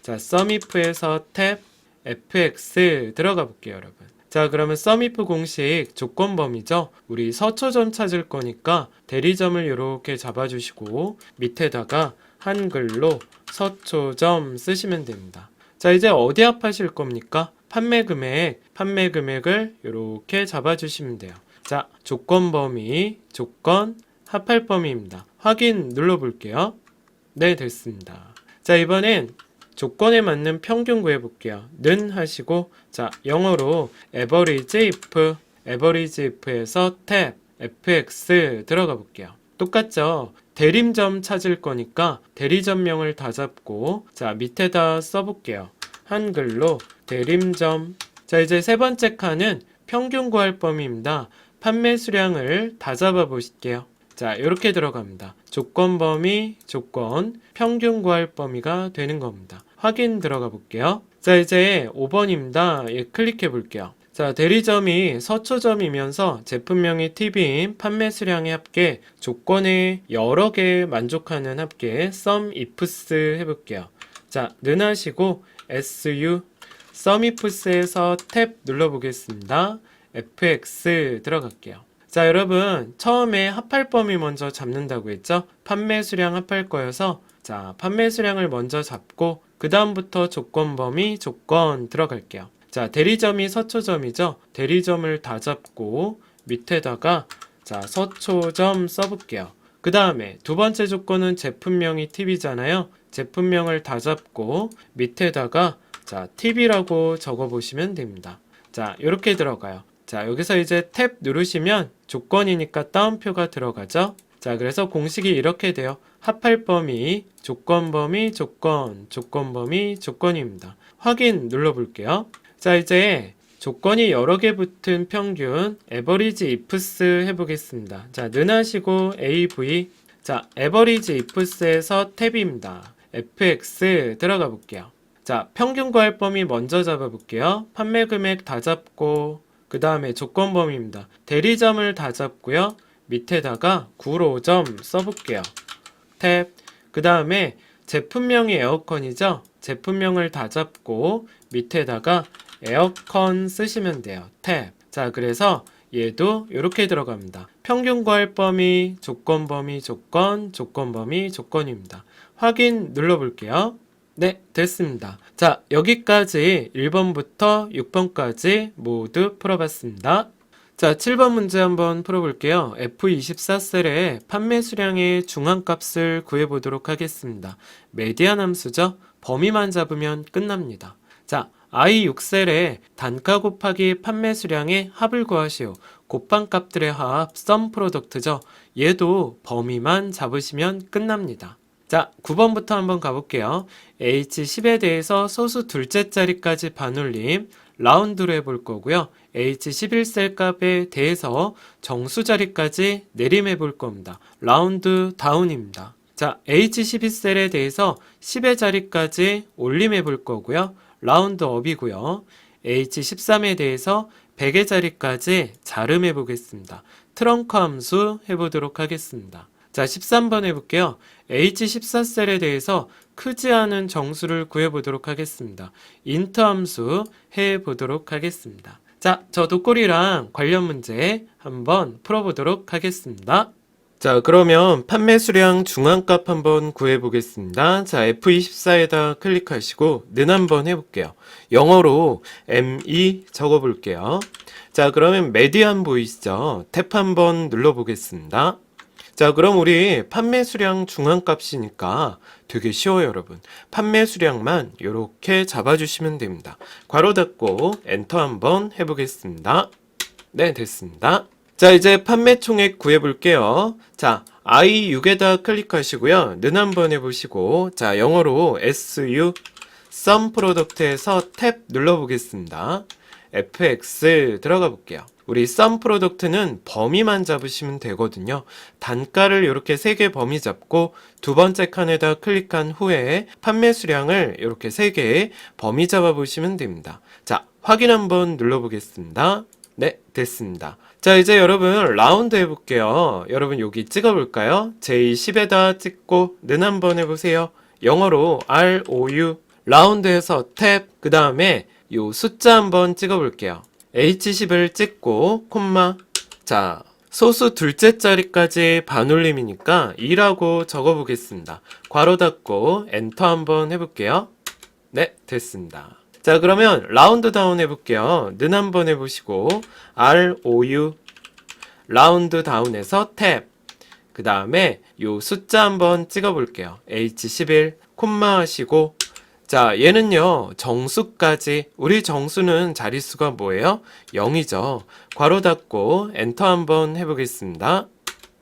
자, sum if에서 탭 fx 들어가 볼게요, 여러분. 자, 그러면 sumif 공식 조건범위죠. 우리 서초점 찾을 거니까 대리점을 이렇게 잡아주시고 밑에다가 한글로 서초점 쓰시면 됩니다. 자, 이제 어디 합하실 겁니까? 판매 금액을 이렇게 잡아주시면 돼요. 자, 조건 범위, 조건 합할 범위입니다. 확인 눌러볼게요. 네, 됐습니다. 자, 이번엔 조건에 맞는 평균 구해볼게요. 는 하시고, 자, 영어로 average if에서 탭, fx 들어가 볼게요. 똑같죠? 대림점 찾을 거니까 대리점명을 다 잡고, 자, 밑에다 써볼게요. 한글로 대림점. 자, 이제 세 번째 칸은 평균 구할 범위입니다. 판매 수량을 다 잡아 보실게요. 자, 이렇게 들어갑니다. 조건 범위, 조건, 평균 구할 범위가 되는 겁니다. 확인 들어가 볼게요. 자, 이제 5번입니다. 예, 클릭해 볼게요. 자, 대리점이 서초점이면서 제품명이 팁인 판매 수량의 합계, 조건에 여러 개 만족하는 합계, sumifs 해볼게요. 자, 는 하시고 su, sumifs에서 탭 눌러보겠습니다. fx 들어갈게요. 자, 여러분 처음에 합할 범위 먼저 잡는다고 했죠? 판매 수량 합할 거여서 자, 판매 수량을 먼저 잡고 그 다음부터 조건 범위 조건 들어갈게요. 자, 대리점이 서초점이죠? 대리점을 다 잡고 밑에다가 자, 서초점 써볼게요. 그 다음에 두 번째 조건은 제품명이 팁이잖아요. 제품명을 다 잡고 밑에다가 자, 팁이라고 적어보시면 됩니다. 자, 이렇게 들어가요. 자, 여기서 이제 탭 누르시면 조건이니까 따옴표가 들어가죠. 자, 그래서 공식이 이렇게 돼요. 합할 범위, 조건 범위, 조건 범위, 조건입니다. 확인 눌러볼게요. 자, 이제 조건이 여러 개 붙은 평균 average ifs 해보겠습니다. 자, 는 하시고 av. 자, average ifs에서 탭입니다. fx 들어가 볼게요. 자, 평균 구할 범위 먼저 잡아볼게요. 판매 금액 다 잡고 그 다음에 조건 범위입니다. 대리점을 다 잡고요. 밑에다가 구로점 써볼게요. 탭. 그 다음에 제품명이 에어컨이죠. 제품명을 다 잡고 밑에다가 에어컨 쓰시면 돼요. 탭. 자, 그래서 얘도 이렇게 들어갑니다. 평균 구할 범위, 조건 범위, 조건 범위, 조건입니다. 확인 눌러볼게요. 네, 됐습니다. 자, 여기까지 1번부터 6번까지 모두 풀어봤습니다. 자, 7번 문제 한번 풀어볼게요. F24셀의 판매 수량의 중앙값을 구해보도록 하겠습니다. 메디안 함수죠? 범위만 잡으면 끝납니다. 자, I6셀의 단가 곱하기 판매 수량의 합을 구하시오. 곱한값들의 합, sum product죠? 얘도 범위만 잡으시면 끝납니다. 자, 9번부터 한번 가볼게요. H10에 대해서 소수 둘째 자리까지 반올림, 라운드로 해볼 거고요. H11셀 값에 대해서 정수 자리까지 내림해 볼 겁니다. 라운드 다운입니다. 자, H12셀에 대해서 10의 자리까지 올림해 볼 거고요. 라운드 업이고요. H13에 대해서 100의 자리까지 자름해 보겠습니다. 트렁크 함수 해보도록 하겠습니다. 자, 13번 해볼게요. H14셀에 대해서 크지 않은 정수를 구해보도록 하겠습니다. int 함수 해보도록 하겠습니다. 자, 저 독거리랑 관련 문제 한번 풀어보도록 하겠습니다. 자, 그러면 판매 수량 중앙값 한번 구해보겠습니다. 자, F24에다 클릭하시고 는 한번 해볼게요. 영어로 M2 적어볼게요. 자, 그러면 메디안 보이시죠? 탭 한번 눌러보겠습니다. 자, 그럼 우리 판매 수량 중앙값이니까 되게 쉬워요, 여러분. 판매 수량만 이렇게 잡아주시면 됩니다. 괄호 닫고 엔터 한번 해보겠습니다. 네, 됐습니다. 자, 이제 판매 총액 구해볼게요. 자, I6에다 클릭하시고요. 는 한번 해보시고, 자, 영어로 SU, sum product에서 탭 눌러보겠습니다. fx 들어가 볼게요. 우리 sum product는 범위만 잡으시면 되거든요. 단가를 이렇게 3개 범위 잡고 두 번째 칸에다 클릭한 후에 판매 수량을 이렇게 3개 범위 잡아 보시면 됩니다. 자, 확인 한번 눌러보겠습니다. 네, 됐습니다. 자, 이제 여러분 라운드 해볼게요. 여러분 여기 찍어볼까요? J10에다 찍고 는 한번 해보세요. 영어로 ROU 라운드에서 탭, 그 다음에 요 숫자 한번 찍어볼게요. H10을 찍고 콤마. 자, 소수 둘째 자리까지 반올림이니까 2라고 적어보겠습니다. 괄호 닫고 엔터 한번 해볼게요. 네, 됐습니다. 자, 그러면 라운드 다운 해볼게요. 는 한번 해보시고 ROU 라운드 다운해서 탭. 그 다음에 요 숫자 한번 찍어볼게요. H11 콤마 하시고, 자, 얘는요 정수까지, 우리 정수는 자릿수가 뭐예요? 0이죠. 괄호 닫고 엔터 한번 해보겠습니다.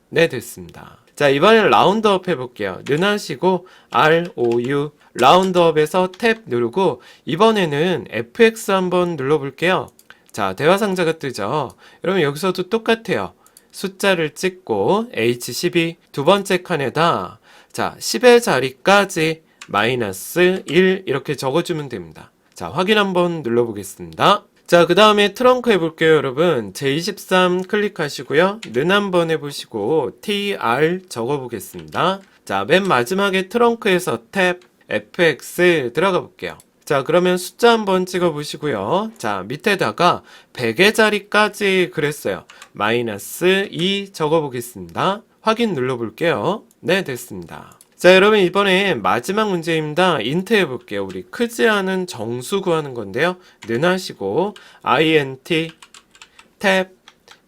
네, 됐습니다. 자, 이번엔 라운드업 해볼게요. 는 하시고 ROU 라운드업에서 탭 누르고 이번에는 FX 한번 눌러볼게요. 자, 대화 상자가 뜨죠. 여러분 여기서도 똑같아요. 숫자를 찍고 H12 두 번째 칸에다, 자, 10의 자리까지 마이너스 1 이렇게 적어주면 됩니다. 자, 확인 한번 눌러보겠습니다. 자, 그 다음에 트렁크 해볼게요, 여러분. J23 클릭하시고요. 는 한번 해보시고 TR 적어보겠습니다. 자, 맨 마지막에 트렁크에서 탭 FX 들어가 볼게요. 자, 그러면 숫자 한번 찍어보시고요. 자, 밑에다가 100의 자리까지 그랬어요. 마이너스 2 적어보겠습니다. 확인 눌러볼게요. 네, 됐습니다. 자, 여러분 이번에 마지막 문제입니다. 인트 해볼게요. 우리 크지 않은 정수 구하는 건데요. 는 하시고 int 탭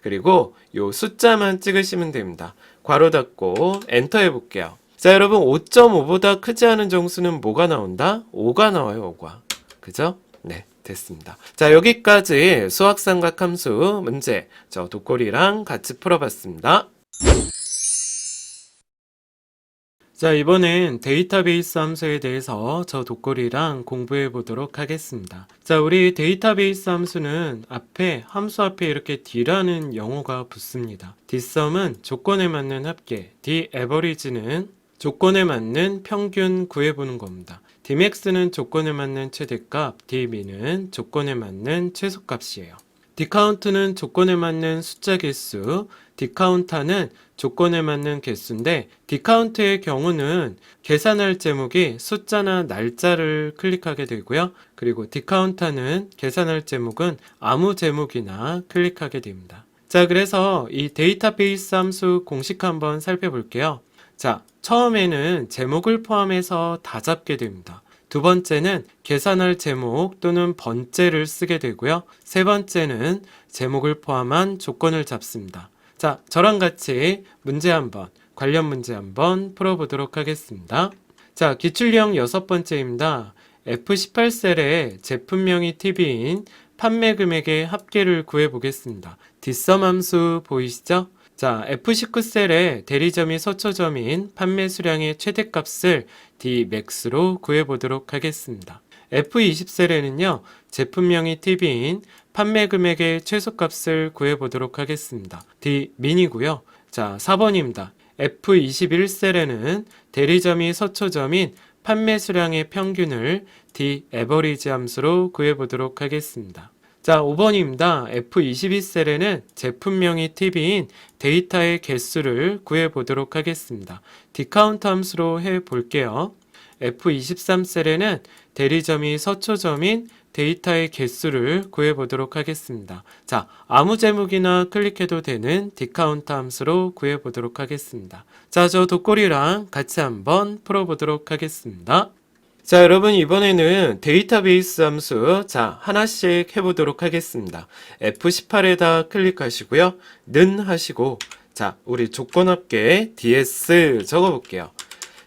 그리고 요 숫자만 찍으시면 됩니다. 괄호 닫고 엔터 해볼게요. 자, 여러분 5.5보다 크지 않은 정수는 뭐가 나온다? 5가 나와요. 5가. 그죠? 네, 됐습니다. 자, 여기까지 수학삼각 함수 문제 저 독고리랑 같이 풀어봤습니다. 자, 이번엔 데이터베이스 함수에 대해서 저 독고리랑 공부해 보도록 하겠습니다. 자, 우리 데이터베이스 함수는 앞에, 함수 앞에 이렇게 D라는 영어가 붙습니다. Dsum은 조건에 맞는 합계, Daverage는 조건에 맞는 평균 구해보는 겁니다. Dmax는 조건에 맞는 최대값, Dmin은 조건에 맞는 최소값이에요. Dcount는 조건에 맞는 숫자 개수, Dcounter는 조건에 맞는 개수인데, Dcount의 경우는 계산할 제목이 숫자나 날짜를 클릭하게 되고요. 그리고 Dcounter는 계산할 제목은 아무 제목이나 클릭하게 됩니다. 자, 그래서 이 데이터베이스 함수 공식 한번 살펴볼게요. 자, 처음에는 제목을 포함해서 다 잡게 됩니다. 두 번째는 계산할 제목 또는 번째를 쓰게 되고요. 세 번째는 제목을 포함한 조건을 잡습니다. 자, 저랑 같이 문제 한번, 관련 문제 한번 풀어보도록 하겠습니다. 자, 기출령 6번째입니다. F18셀에 제품명이 TV인 판매 금액의 합계를 구해보겠습니다. 뒷섬 함수 보이시죠? 자, F19셀에 대리점이 서초점인 판매 수량의 최대값을 Dmax로 구해보도록 하겠습니다. F20셀에는요, 제품명이 TV인 판매 금액의 최소값을 구해보도록 하겠습니다. D민이고요. 자, 4번입니다. F21셀에는 대리점이 서초점인 판매 수량의 평균을 Daverage 함수로 구해보도록 하겠습니다. 자, 5번입니다. F22셀에는 제품명이 TV인 데이터의 개수를 구해보도록 하겠습니다. Dcount 함수로 해볼게요. F23셀에는 대리점이 서초점인 데이터의 개수를 구해보도록 하겠습니다. 자, 아무 제목이나 클릭해도 되는 Dcount 함수로 구해보도록 하겠습니다. 자, 저 독고리랑 같이 한번 풀어보도록 하겠습니다. 자, 여러분 이번에는 데이터베이스 함수 자 하나씩 해보도록 하겠습니다. F18에다 클릭하시고요. 는 하시고, 자, 우리 조건 합계 ds 적어볼게요.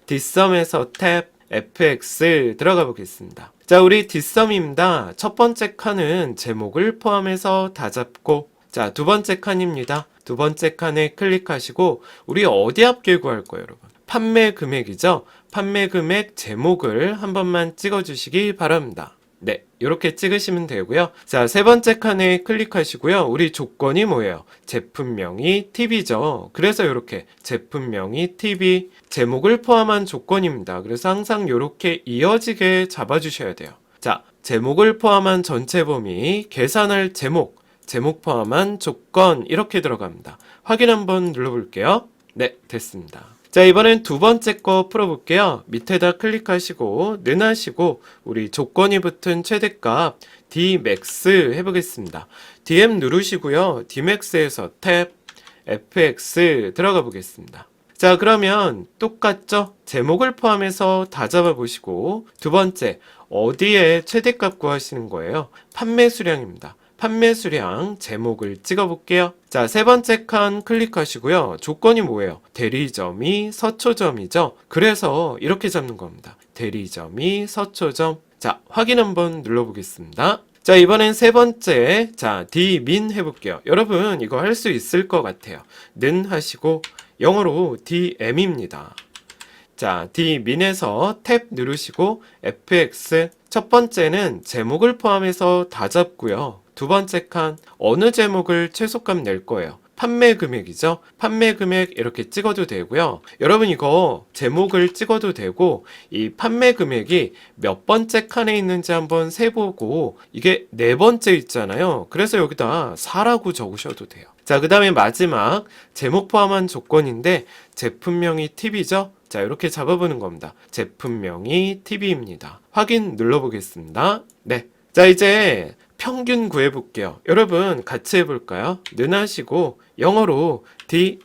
dsum에서 탭 fx 들어가 보겠습니다. 자, 우리 dsum입니다. 첫 번째 칸은 제목을 포함해서 다 잡고, 자, 두 번째 칸입니다. 두 번째 칸에 클릭하시고 우리 어디 합계 구할 거예요, 여러분? 판매 금액이죠. 판매 금액 제목을 한 번만 찍어주시기 바랍니다. 네, 이렇게 찍으시면 되고요. 자, 세 번째 칸에 클릭하시고요. 우리 조건이 뭐예요? 제품명이 TV죠. 그래서 이렇게 제품명이 TV 제목을 포함한 조건입니다. 그래서 항상 이렇게 이어지게 잡아주셔야 돼요. 자, 제목을 포함한 전체 범위, 계산할 제목, 제목 포함한 조건 이렇게 들어갑니다. 확인 한번 눌러볼게요. 네, 됐습니다. 자, 이번엔 두 번째 거 풀어볼게요. 밑에다 클릭하시고 능하시고 우리 조건이 붙은 최대값 Dmax 해보겠습니다. DM 누르시고요. Dmax에서 탭 FX 들어가 보겠습니다. 자, 그러면 똑같죠? 제목을 포함해서 다 잡아보시고 두 번째, 어디에 최대값 구하시는 거예요? 판매 수량입니다. 판매 수량 제목을 찍어볼게요. 자, 세 번째 칸 클릭하시고요. 조건이 뭐예요? 대리점이 서초점이죠. 그래서 이렇게 잡는 겁니다. 대리점이 서초점. 자, 확인 한번 눌러보겠습니다. 자, 이번엔 세 번째, 자, Dmin 해볼게요. 여러분, 이거 할 수 있을 것 같아요. 는 하시고, 영어로 DM입니다. 자, D민에서 탭 누르시고, FX. 첫 번째는 제목을 포함해서 다 잡고요. 두 번째 칸, 어느 제목을 최소값 낼 거예요. 판매 금액이죠. 판매 금액 이렇게 찍어도 되고요. 여러분 이거 제목을 찍어도 되고 이 판매 금액이 몇 번째 칸에 있는지 한번 세보고 이게 네 번째 있잖아요. 그래서 여기다 4라고 적으셔도 돼요. 자, 그 다음에 마지막 제목 포함한 조건인데 제품명이 TV죠. 자, 이렇게 잡아보는 겁니다. 제품명이 TV입니다. 확인 눌러보겠습니다. 네. 자, 이제 평균 구해볼게요. 여러분 같이 해볼까요? 는 하시고 영어로 The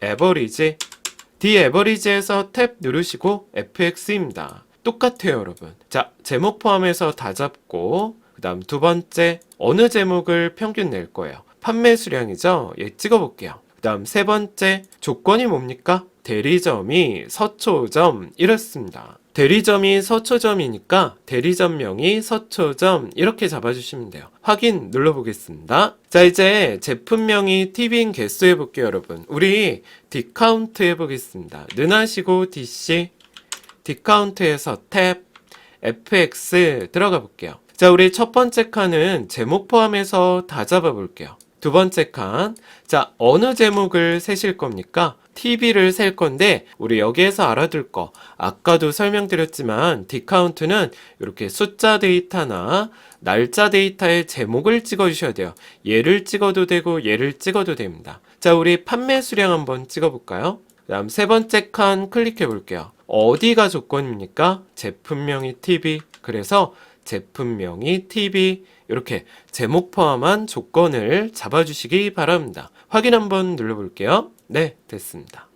average에서 탭 누르시고 FX입니다. 똑같아요, 여러분. 자, 제목 포함해서 다 잡고 그 다음 두 번째 어느 제목을 평균 낼 거예요? 판매 수량이죠? 예, 찍어볼게요. 그 다음 세 번째 조건이 뭡니까? 대리점이 서초점 이렇습니다. 대리점이 서초점이니까 대리점명이 서초점 이렇게 잡아주시면 돼요. 확인 눌러보겠습니다. 자, 이제 제품명이 TV인 개수 해볼게요, 여러분. 우리 디카운트 해보겠습니다. 는 하시고 DC 디카운트에서 탭 FX 들어가 볼게요. 자, 우리 첫 번째 칸은 제목 포함해서 다 잡아볼게요. 두 번째 칸, 자, 어느 제목을 세실 겁니까? TV를 셀 건데 우리 여기에서 알아둘 거 아까도 설명드렸지만 디카운트는 이렇게 숫자 데이터나 날짜 데이터의 제목을 찍어 주셔야 돼요. 얘를 찍어도 되고 얘를 찍어도 됩니다. 자, 우리 판매 수량 한번 찍어 볼까요? 그 다음 세 번째 칸 클릭해 볼게요. 어디가 조건입니까? 제품명이 TV. 그래서 제품명이 TV 이렇게 제목 포함한 조건을 잡아주시기 바랍니다. 확인 한번 눌러볼게요. 네, 됐습니다.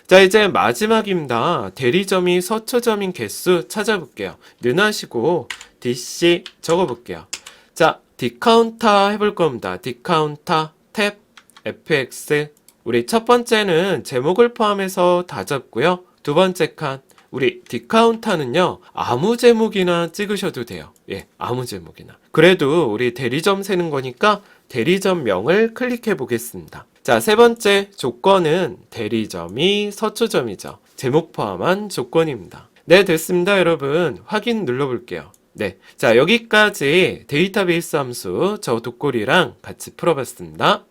자, 이제 마지막입니다. 대리점이 서초점인 개수 찾아볼게요. 는 하시고 DC 적어볼게요. 자, 디카운터 해볼 겁니다. 디카운터 탭 FX. 우리 첫 번째는 제목을 포함해서 다 잡고요. 두 번째 칸 우리 디카운터는요 아무 제목이나 찍으셔도 돼요. 예, 아무 제목이나. 그래도 우리 대리점 세는 거니까 대리점명을 클릭해 보겠습니다. 자, 세 번째 조건은 대리점이 서초점이죠. 제목 포함한 조건입니다. 네, 됐습니다, 여러분. 확인 눌러볼게요. 네, 자, 여기까지 데이터베이스 함수 저 독고리랑 같이 풀어봤습니다.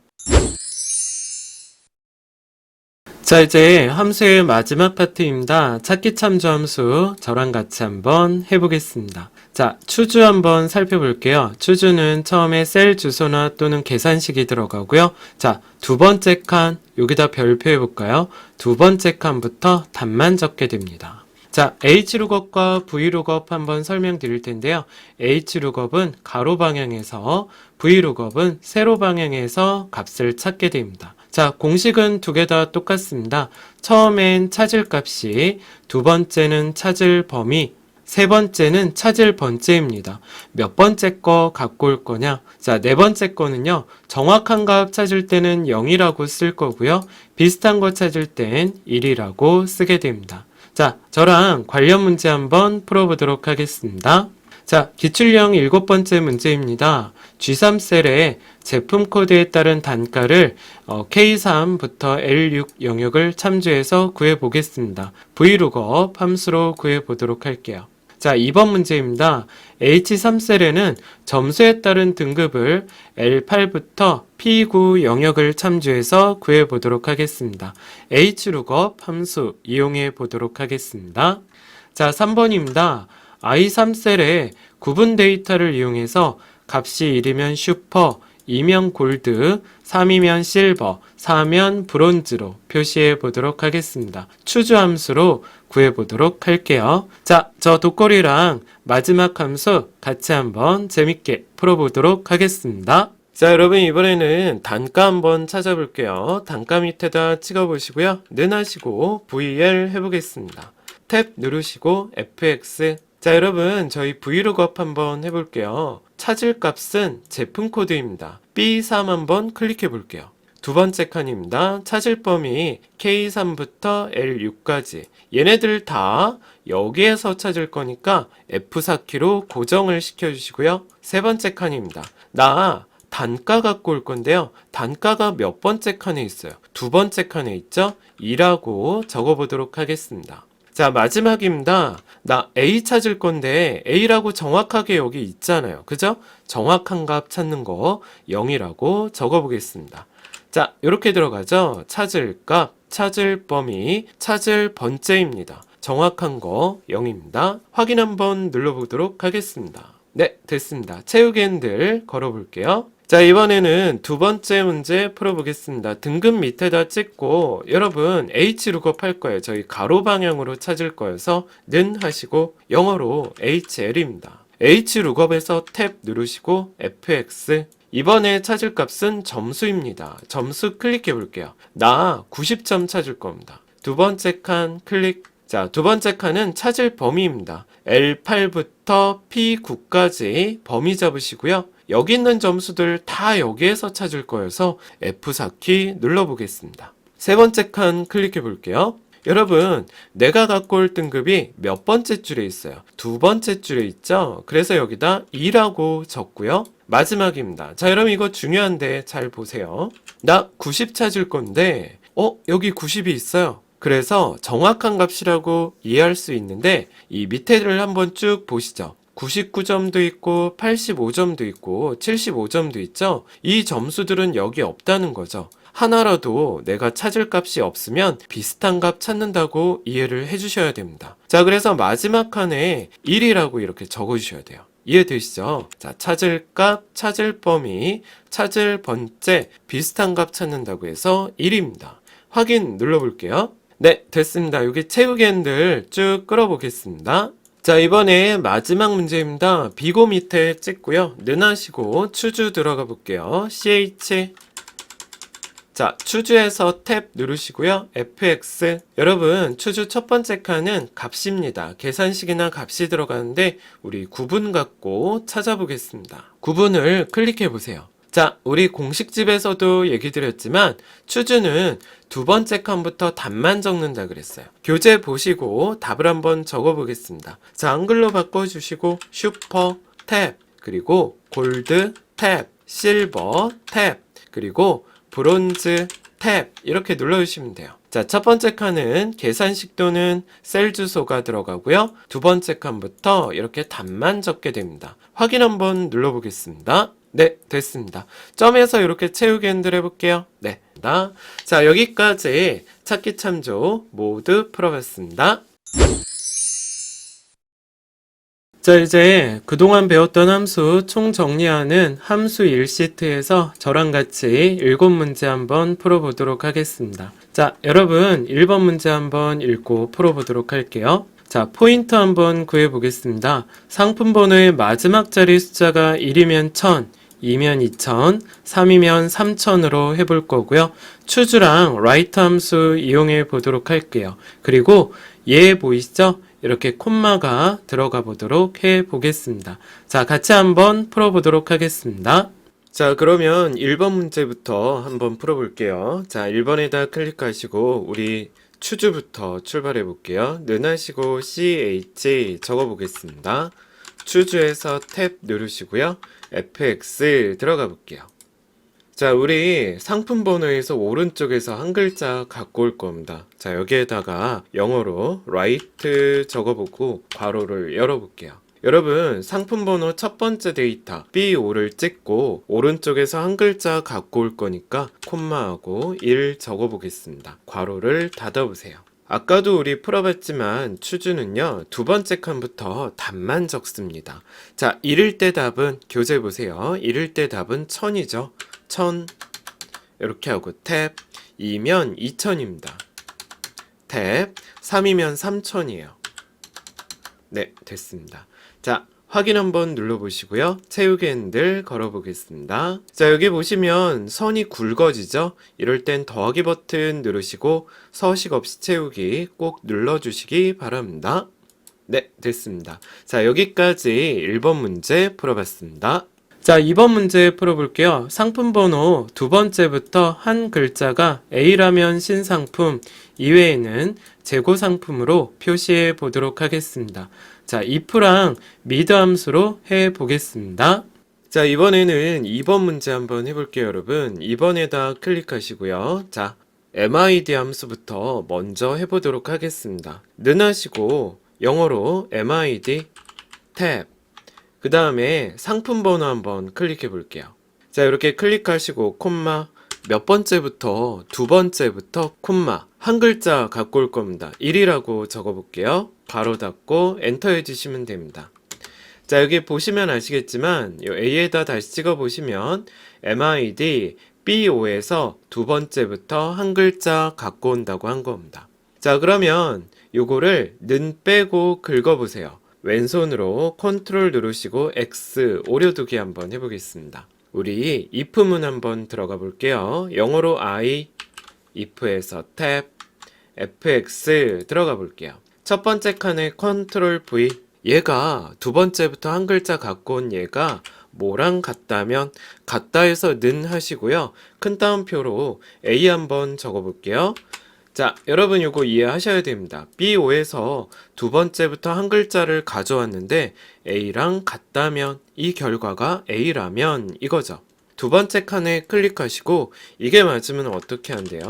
자, 이제 함수의 마지막 파트입니다. 찾기 참조 함수 저랑 같이 한번 해보겠습니다. 자, 추주 한번 살펴볼게요. 추주는 처음에 셀 주소나 또는 계산식이 들어가고요. 자, 두 번째 칸 여기다 별표 해볼까요? 두 번째 칸부터 답만 적게 됩니다. 자, H룩업과 V룩업 한번 설명드릴 텐데요. H룩업은 가로 방향에서 V룩업은 세로 방향에서 값을 찾게 됩니다. 자, 공식은 두 개 다 똑같습니다. 처음엔 찾을 값이, 두 번째는 찾을 범위, 세 번째는 찾을 번째입니다. 몇 번째 거 갖고 올 거냐? 자, 네 번째 거는요. 정확한 값 찾을 때는 0이라고 쓸 거고요. 비슷한 거 찾을 땐 1이라고 쓰게 됩니다. 자, 저랑 관련 문제 한번 풀어보도록 하겠습니다. 자, 기출형 7번째 문제입니다. G3셀에 제품 코드에 따른 단가를 K3부터 L6 영역을 참조해서 구해보겠습니다. V룩업 함수로 구해보도록 할게요. 자, 2번 문제입니다. H3셀에는 점수에 따른 등급을 L8부터 P9 영역을 참조해서 구해보도록 하겠습니다. H룩업 함수 이용해 보도록 하겠습니다. 자, 3번입니다. I3셀에 구분 데이터를 이용해서 값이 1이면 슈퍼, 2면 골드, 3이면 실버, 4면 브론즈로 표시해 보도록 하겠습니다. 추주 함수로 구해 보도록 할게요. 자, 저 독거리랑 마지막 함수 같이 한번 재밌게 풀어보도록 하겠습니다. 자, 여러분 이번에는 단가 한번 찾아볼게요. 단가 밑에다 찍어보시고요. 능하시고 VL 해보겠습니다. 탭 누르시고 FX. 자, 여러분 저희 Vlookup 한번 해볼게요. 찾을 값은 제품 코드입니다. B3 한번 클릭해 볼게요. 두 번째 칸입니다. 찾을 범위 K3부터 L6까지. 얘네들 다 여기에서 찾을 거니까 F4키로 고정을 시켜주시고요. 세 번째 칸입니다. 나 단가 갖고 올 건데요. 단가가 몇 번째 칸에 있어요? 두 번째 칸에 있죠? 2라고 적어보도록 하겠습니다. 자, 마지막입니다. 나 A 찾을 건데 A라고 정확하게 여기 있잖아요. 그죠? 정확한 값 찾는 거 0이라고 적어보겠습니다. 자, 이렇게 들어가죠. 찾을 값, 찾을 범위, 찾을 번째입니다. 정확한 거 0입니다. 확인 한번 눌러보도록 하겠습니다. 네, 됐습니다. 채우기 핸들 걸어볼게요. 자, 이번에는 두 번째 문제 풀어보겠습니다. 등급 밑에다 찍고 여러분 Hlookup 할 거예요. 저희 가로 방향으로 찾을 거여서 는 하시고 영어로 HL입니다. Hlookup에서 탭 누르시고 FX. 이번에 찾을 값은 점수입니다. 점수 클릭해 볼게요. 나 90점 찾을 겁니다. 두 번째 칸 클릭. 자, 두 번째 칸은 찾을 범위입니다. L8부터 P9까지 범위 잡으시고요. 여기 있는 점수들 다 여기에서 찾을 거여서 F4키 눌러보겠습니다. 세 번째 칸 클릭해 볼게요. 여러분, 내가 갖고 올 등급이 몇 번째 줄에 있어요? 두 번째 줄에 있죠? 그래서 여기다 2라고 적고요. 마지막입니다. 자, 여러분 이거 중요한데 잘 보세요. 나 90 찾을 건데 여기 90이 있어요. 그래서 정확한 값이라고 이해할 수 있는데 이 밑에를 한번 쭉 보시죠. 99점도 있고 85점도 있고 75점도 있죠. 이 점수들은 여기 없다는 거죠. 하나라도 내가 찾을 값이 없으면 비슷한 값 찾는다고 이해를 해주셔야 됩니다. 자, 그래서 마지막 칸에 1이라고 이렇게 적어주셔야 돼요. 이해되시죠? 자, 찾을 값, 찾을 범위, 찾을 번째, 비슷한 값 찾는다고 해서 1입니다. 확인 눌러볼게요. 네, 됐습니다. 여기 채우기 핸들 쭉 끌어보겠습니다. 자, 이번에 마지막 문제입니다. 비고 밑에 찍고요. 능하시고 추주 들어가 볼게요. CH. 자, 추주에서 탭 누르시고요. FX. 여러분, 추주 첫 번째 칸은 값입니다. 계산식이나 값이 들어가는데 우리 구분 갖고 찾아보겠습니다. 구분을 클릭해 보세요. 자, 우리 공식집에서도 얘기 드렸지만 추주는 두 번째 칸부터 답만 적는다 그랬어요. 교재 보시고 답을 한번 적어 보겠습니다. 자, 한글로 바꿔주시고 슈퍼 탭, 그리고 골드 탭, 실버 탭, 그리고 브론즈 탭 이렇게 눌러주시면 돼요. 자, 첫 번째 칸은 계산식 또는 셀 주소가 들어가고요. 두 번째 칸부터 이렇게 답만 적게 됩니다. 확인 한번 눌러보겠습니다. 네, 됐습니다. 점에서 이렇게 채우기 핸들 해볼게요. 네, 자, 여기까지 찾기 참조 모두 풀어봤습니다. 자, 이제 그동안 배웠던 함수 총 정리하는 함수 1시트에서 저랑 같이 7문제 한번 풀어보도록 하겠습니다. 자, 여러분 1번 문제 한번 읽고 풀어보도록 할게요. 자, 포인트 한번 구해보겠습니다. 상품 번호의 마지막 자리 숫자가 1이면 1000, 2면 2000, 3이면 3000으로 해볼 거고요. 추주랑 write 함수 이용해 보도록 할게요. 그리고 얘 보이시죠? 이렇게 콤마가 들어가 보도록 해 보겠습니다. 자, 같이 한번 풀어보도록 하겠습니다. 자, 그러면 1번 문제부터 한번 풀어볼게요. 자, 1번에다 클릭하시고 우리 추주부터 출발해 볼게요. 능하시고 CH 적어 보겠습니다. 추주에서 탭 누르시고요. FX 들어가 볼게요. 자, 우리 상품 번호에서 오른쪽에서 한 글자 갖고 올 겁니다. 자, 여기에다가 영어로 write 적어보고 괄호를 열어볼게요. 여러분, 상품 번호 첫 번째 데이터 B5를 찍고 오른쪽에서 한 글자 갖고 올 거니까 콤마하고 1 적어보겠습니다. 괄호를 닫아보세요. 아까도 우리 풀어봤지만 추주는요, 두 번째 칸부터 답만 적습니다. 자, 이럴 때 답은 교재 보세요. 이럴 때 답은 1000이죠. 1000 이렇게 하고 탭 2면 2000입니다. 탭 3이면 3000이에요. 네, 됐습니다. 자, 확인 한번 눌러보시고요. 채우기 핸들 걸어보겠습니다. 자, 여기 보시면 선이 굵어지죠? 이럴 땐 더하기 버튼 누르시고 서식 없이 채우기 꼭 눌러주시기 바랍니다. 네, 됐습니다. 자, 여기까지 1번 문제 풀어봤습니다. 자, 2번 문제 풀어볼게요. 상품 번호 두 번째부터 한 글자가 A라면 신상품, 이외에는 재고 상품으로 표시해 보도록 하겠습니다. 자, if랑 미드 함수로 해 보겠습니다. 자, 이번에는 2번 문제 한번 해볼게요, 여러분. 2번에다 클릭하시고요. 자, MID 함수부터 먼저 해보도록 하겠습니다. 는 하시고 영어로 MID 탭 그 다음에 상품 번호 한번 클릭해 볼게요. 자, 이렇게 클릭하시고 콤마 몇 번째부터 두 번째부터 콤마 한 글자 갖고 올 겁니다. 1이라고 적어 볼게요. 가로 닫고 엔터 해주시면 됩니다. 자, 여기 보시면 아시겠지만 이 A에다 다시 찍어 보시면 MID B5에서 두 번째부터 한 글자 갖고 온다고 한 겁니다. 자, 그러면 요거를 는 빼고 긁어 보세요. 왼손으로 컨트롤 누르시고 X 오려두기 한번 해보겠습니다. 우리 if문 한번 들어가 볼게요. 영어로 I, if에서 탭, fx 들어가 볼게요. 첫 번째 칸에 컨트롤 V, 얘가 두 번째부터 한 글자 갖고 온 얘가 뭐랑 같다면 같다에서 는 하시고요. 큰 따옴표로 A 한번 적어 볼게요. 자, 여러분 요거 이해하셔야 됩니다. B5에서 두 번째부터 한 글자를 가져왔는데 A랑 같다면 이 결과가 A라면 이거죠. 두 번째 칸에 클릭하시고 이게 맞으면 어떻게 한대요?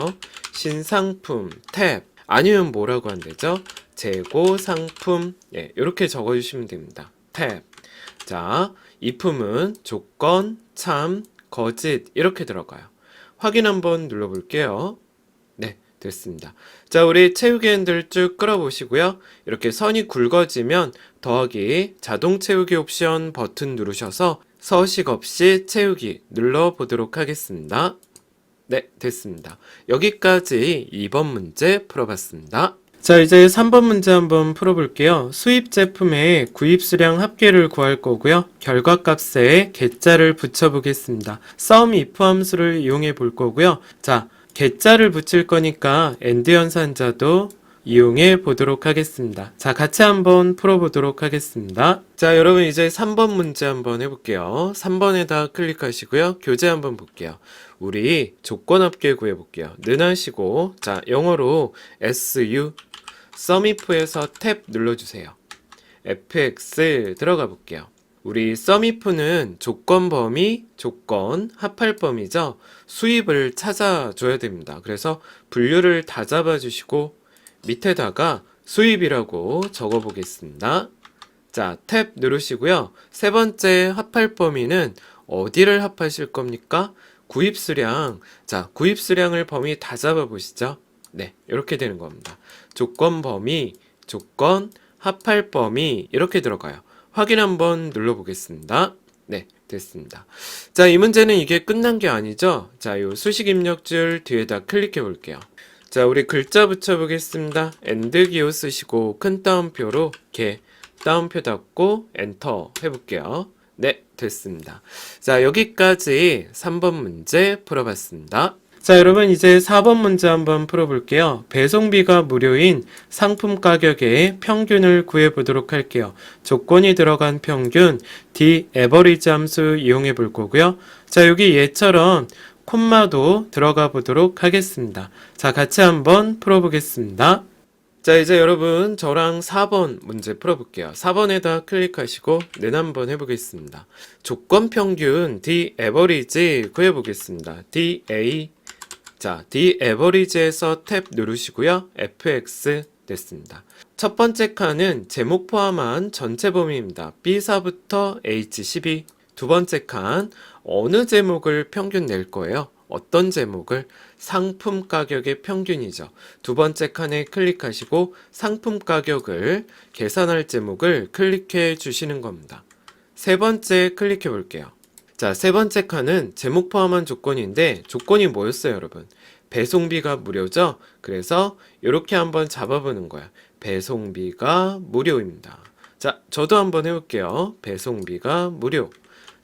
신상품 탭 아니면 뭐라고 한대죠? 재고 상품 이렇게 적어주시면 됩니다. 탭. 자, if문 조건, 참, 거짓 이렇게 들어가요. 확인 한번 눌러볼게요. 네, 됐습니다. 자, 우리 채우기 핸들 쭉 끌어보시고요. 이렇게 선이 굵어지면 더하기 자동 채우기 옵션 버튼 누르셔서 서식 없이 채우기 눌러보도록 하겠습니다. 네, 됐습니다. 여기까지 2번 문제 풀어봤습니다. 자, 이제 3번 문제 한번 풀어볼게요. 수입 제품의 구입 수량 합계를 구할 거고요. 결과값에 개자를 붙여보겠습니다. sum if 함수를 이용해 볼 거고요. 자, 개자를 붙일 거니까 AND 연산자도 이용해 보도록 하겠습니다. 자, 같이 한번 풀어보도록 하겠습니다. 자, 여러분 이제 3번 문제 한번 해볼게요. 3번에다 클릭하시고요. 교재 한번 볼게요. 우리 조건 합계 구해볼게요. 는 하시고, 자, 영어로 SU, SUMIF에서 탭 눌러주세요. FX 들어가 볼게요. 우리 SUMIF는 조건 범위, 조건, 합할 범위죠. 수입을 찾아줘야 됩니다. 그래서 분류를 다 잡아주시고 밑에다가 수입이라고 적어 보겠습니다. 자, 탭 누르시고요. 세 번째 합할 범위는 어디를 합하실 겁니까? 구입 수량. 자, 구입 수량을 범위 다 잡아 보시죠. 네, 이렇게 되는 겁니다. 조건 범위, 조건, 합할 범위 이렇게 들어가요. 확인 한번 눌러보겠습니다. 네, 됐습니다. 자, 이 문제는 이게 끝난 게 아니죠. 자, 요 수식 입력줄 뒤에다 클릭해 볼게요. 자, 우리 글자 붙여보겠습니다. 엔드 기호 쓰시고 큰 따옴표로 개 따옴표 닫고 엔터 해볼게요. 네, 됐습니다. 자, 여기까지 3번 문제 풀어봤습니다. 자, 여러분 이제 4번 문제 한번 풀어볼게요. 배송비가 무료인 상품 가격의 평균을 구해보도록 할게요. 조건이 들어간 평균 D average 함수 이용해 볼 거고요. 자, 여기 얘처럼 콤마도 들어가 보도록 하겠습니다. 자, 같이 한번 풀어보겠습니다. 자, 이제 여러분 저랑 4번 문제 풀어볼게요. 4번에다 클릭하시고 는 한번 해보겠습니다. 조건 평균 D average 구해보겠습니다. DA 자, D average에서 탭 누르시고요. FX 됐습니다. 첫 번째 칸은 제목 포함한 전체 범위입니다. B4부터 H12. 두 번째 칸 어느 제목을 평균 낼 거예요? 어떤 제목을? 상품 가격의 평균이죠. 두 번째 칸에 클릭하시고 상품 가격을 계산할 제목을 클릭해 주시는 겁니다. 세 번째 클릭해 볼게요. 자, 세 번째 칸은 제목 포함한 조건인데 조건이 뭐였어요, 여러분? 배송비가 무료죠? 그래서 이렇게 한번 잡아보는 거야. 배송비가 무료입니다. 자, 저도 한번 해볼게요. 배송비가 무료.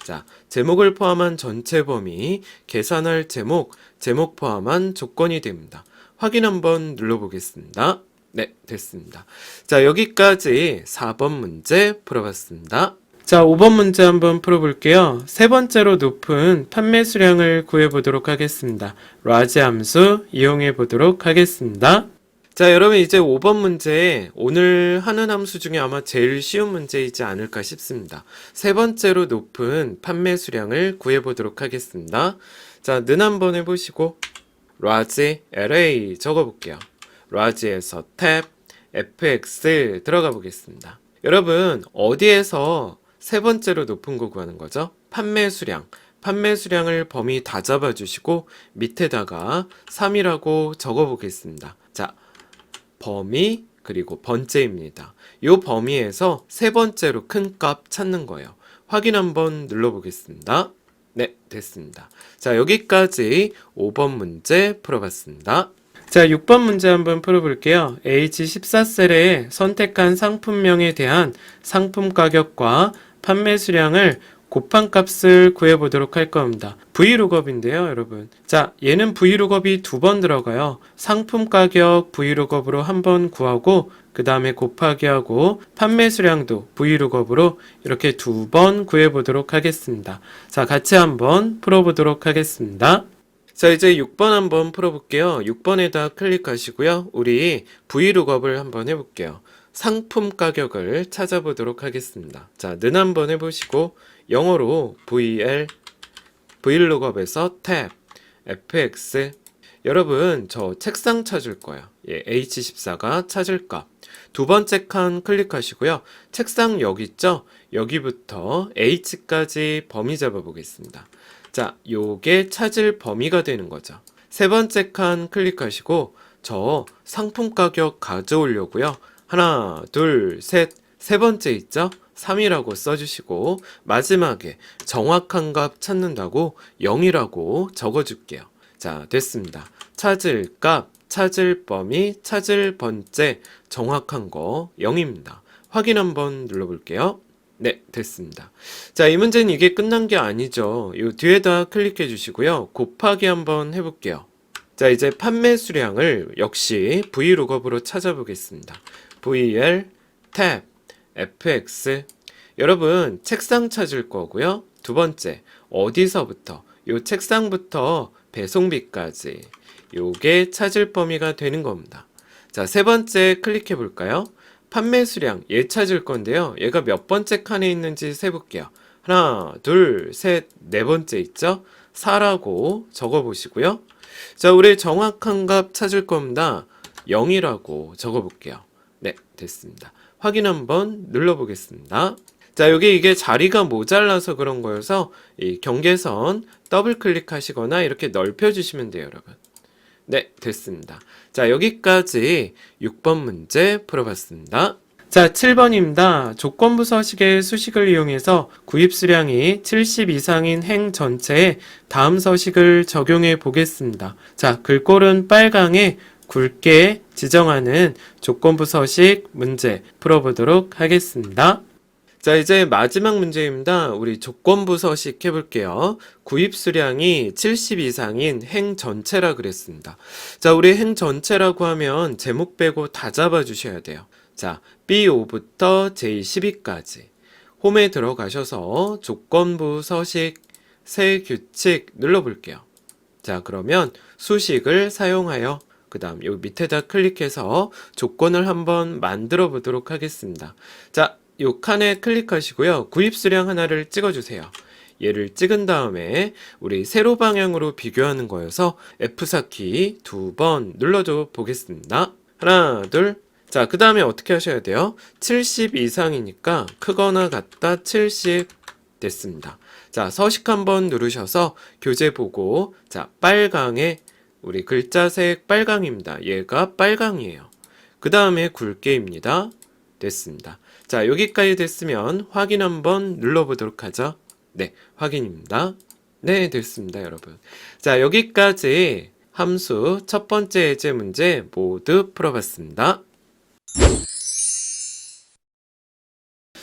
자, 제목을 포함한 전체 범위, 계산할 제목, 제목 포함한 조건이 됩니다. 확인 한번 눌러보겠습니다. 네, 됐습니다. 자, 여기까지 4번 문제 풀어봤습니다. 자, 5번 문제 한번 풀어볼게요. 세 번째로 높은 판매 수량을 구해보도록 하겠습니다. 라지 함수 이용해 보도록 하겠습니다. 자, 여러분 이제 5번 문제 오늘 하는 함수 중에 아마 제일 쉬운 문제이지 않을까 싶습니다. 세 번째로 높은 판매 수량을 구해보도록 하겠습니다. 자, 는 한번 해보시고 라지 LA 적어볼게요. 라지에서 탭 fx 들어가 보겠습니다. 여러분 어디에서 세 번째로 높은 거 구하는 거죠? 판매 수량. 판매 수량을 범위 다 잡아주시고 밑에다가 3이라고 적어보겠습니다. 자, 범위 그리고 번째입니다. 이 범위에서 세 번째로 큰 값 찾는 거예요. 확인 한번 눌러보겠습니다. 네, 됐습니다. 자, 여기까지 5번 문제 풀어봤습니다. 자, 6번 문제 한번 풀어볼게요. H14셀에 선택한 상품명에 대한 상품 가격과 판매 수량을 곱한 값을 구해보도록 할 겁니다. V룩업인데요, 여러분. 자, 얘는 V룩업이 두 번 들어가요. 상품 가격 V룩업으로 한 번 구하고 그 다음에 곱하기 하고 판매 수량도 V룩업으로 이렇게 두 번 구해보도록 하겠습니다. 자, 같이 한번 풀어보도록 하겠습니다. 자, 이제 6번 한번 풀어볼게요. 6번에다 클릭하시고요. 우리 V룩업을 한번 해볼게요. 상품 가격을 찾아보도록 하겠습니다. 자, 는 한번 해보시고 영어로 Vlookup에서 탭 fx 여러분 저 책상 찾을 거예요. 예, H14가 찾을 값. 두 번째 칸 클릭하시고요. 책상 여기 있죠? 여기부터 H까지 범위 잡아 보겠습니다. 자, 요게 찾을 범위가 되는 거죠. 세 번째 칸 클릭하시고 저 상품 가격 가져오려고요. 하나, 둘, 셋, 세 번째 있죠? 3이라고 써주시고 마지막에 정확한 값 찾는다고 0이라고 적어줄게요. 자, 됐습니다. 찾을 값, 찾을 범위, 찾을 번째 정확한 거 0입니다. 확인 한번 눌러볼게요. 네, 됐습니다. 자, 이 문제는 이게 끝난 게 아니죠. 이 뒤에다 클릭해 주시고요. 곱하기 한번 해볼게요. 자, 이제 판매 수량을 역시 V룩업으로 찾아보겠습니다. VL 탭 fx 여러분 책상 찾을 거고요. 두 번째 어디서부터 요 책상부터 배송비까지 요게 찾을 범위가 되는 겁니다. 자, 세 번째 클릭해 볼까요? 판매 수량 얘 찾을 건데요. 얘가 몇 번째 칸에 있는지 세볼게요. 하나, 둘, 셋, 네 번째 있죠? 4라고 적어 보시고요. 자, 우리 정확한 값 찾을 겁니다. 0이라고 적어 볼게요. 네, 됐습니다. 확인 한번 눌러보겠습니다. 자, 여기 이게 자리가 모자라서 그런 거여서 이 경계선 더블 클릭하시거나 이렇게 넓혀주시면 돼요, 여러분. 네, 됐습니다. 자, 여기까지 6번 문제 풀어봤습니다. 자, 7번입니다. 조건부 서식의 수식을 이용해서 구입 수량이 70 이상인 행 전체에 다음 서식을 적용해 보겠습니다. 자, 글꼴은 빨강에 굵게 지정하는 조건부 서식 문제 풀어보도록 하겠습니다. 자, 이제 마지막 문제입니다. 우리 조건부 서식 해볼게요. 구입 수량이 70 이상인 행 전체라 그랬습니다. 자, 우리 행 전체라고 하면 제목 빼고 다 잡아주셔야 돼요. 자, B5부터 J12까지 홈에 들어가셔서 조건부 서식 새 규칙 눌러볼게요. 자, 그러면 수식을 사용하여 그 다음 여기 밑에다 클릭해서 조건을 한번 만들어 보도록 하겠습니다. 자, 요 칸에 클릭하시고요. 구입 수량 하나를 찍어주세요. 얘를 찍은 다음에 우리 세로 방향으로 비교하는 거여서 F4키 두 번 눌러줘 보겠습니다. 하나, 둘. 자, 그 다음에 어떻게 하셔야 돼요? 70 이상이니까 크거나 같다 70 됐습니다. 자, 서식 한번 누르셔서 교재 보고, 자, 빨강에 우리 글자색 빨강입니다. 얘가 빨강이에요. 그 다음에 굵게입니다. 됐습니다. 자, 여기까지 됐으면 확인 한번 눌러보도록 하죠. 네, 확인입니다. 네, 됐습니다, 여러분. 자, 여기까지 함수 첫 번째 예제 문제 모두 풀어봤습니다.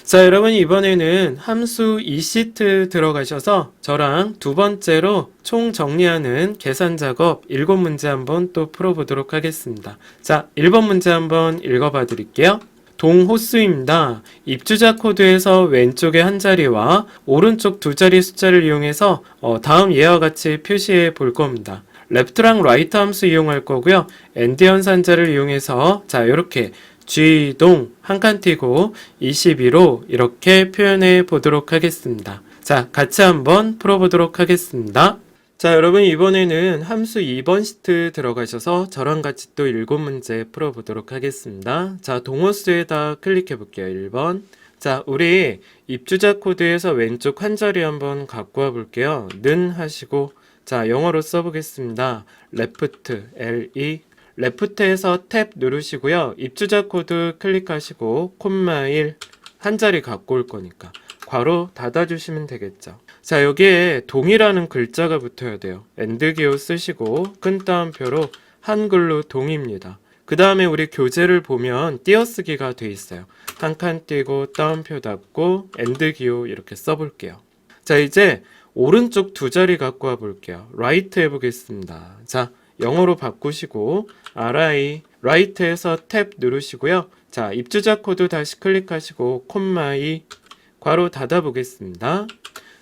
자, 여러분 이번에는 함수 2시트 들어가셔서 저랑 두 번째로 총 정리하는 계산 작업 7문제 한번 또 풀어보도록 하겠습니다. 자, 1번 문제 한번 읽어봐 드릴게요. 동호수입니다. 입주자 코드에서 왼쪽의 한 자리와 오른쪽 두 자리 숫자를 이용해서 다음 예와 같이 표시해 볼 겁니다. 레프트랑 라이트 함수 이용할 거고요. 엔드 연산자를 이용해서 자, 이렇게 G동 한 칸 띄고 22로 이렇게 표현해 보도록 하겠습니다. 자, 같이 한번 풀어보도록 하겠습니다. 자, 여러분 이번에는 함수 2번 시트 들어가셔서 저랑 같이 또 7문제 풀어보도록 하겠습니다. 자, 동호수에다 클릭해 볼게요. 1번. 자, 우리 입주자 코드에서 왼쪽 한 자리 한번 갖고 와 볼게요. 는 하시고 자, 영어로 써보겠습니다. left, L-E 레프트에서 탭 누르시고요. 입주자 코드 클릭하시고 콤마 1 한 자리 갖고 올 거니까 괄호 닫아주시면 되겠죠. 자, 여기에 동이라는 글자가 붙어야 돼요. 엔드 기호 쓰시고 끈 따옴표로 한글로 동입니다. 그 다음에 우리 교재를 보면 띄어쓰기가 돼 있어요. 한 칸 띄고 따옴표 닫고 엔드 기호 이렇게 써볼게요. 자, 이제 오른쪽 두 자리 갖고 와 볼게요. 라이트 해보겠습니다. 자, 영어로 바꾸시고 RI 라이트에서 탭 누르시고요. 자, 입주자 코드 다시 클릭하시고 콤마 2 괄호 닫아 보겠습니다.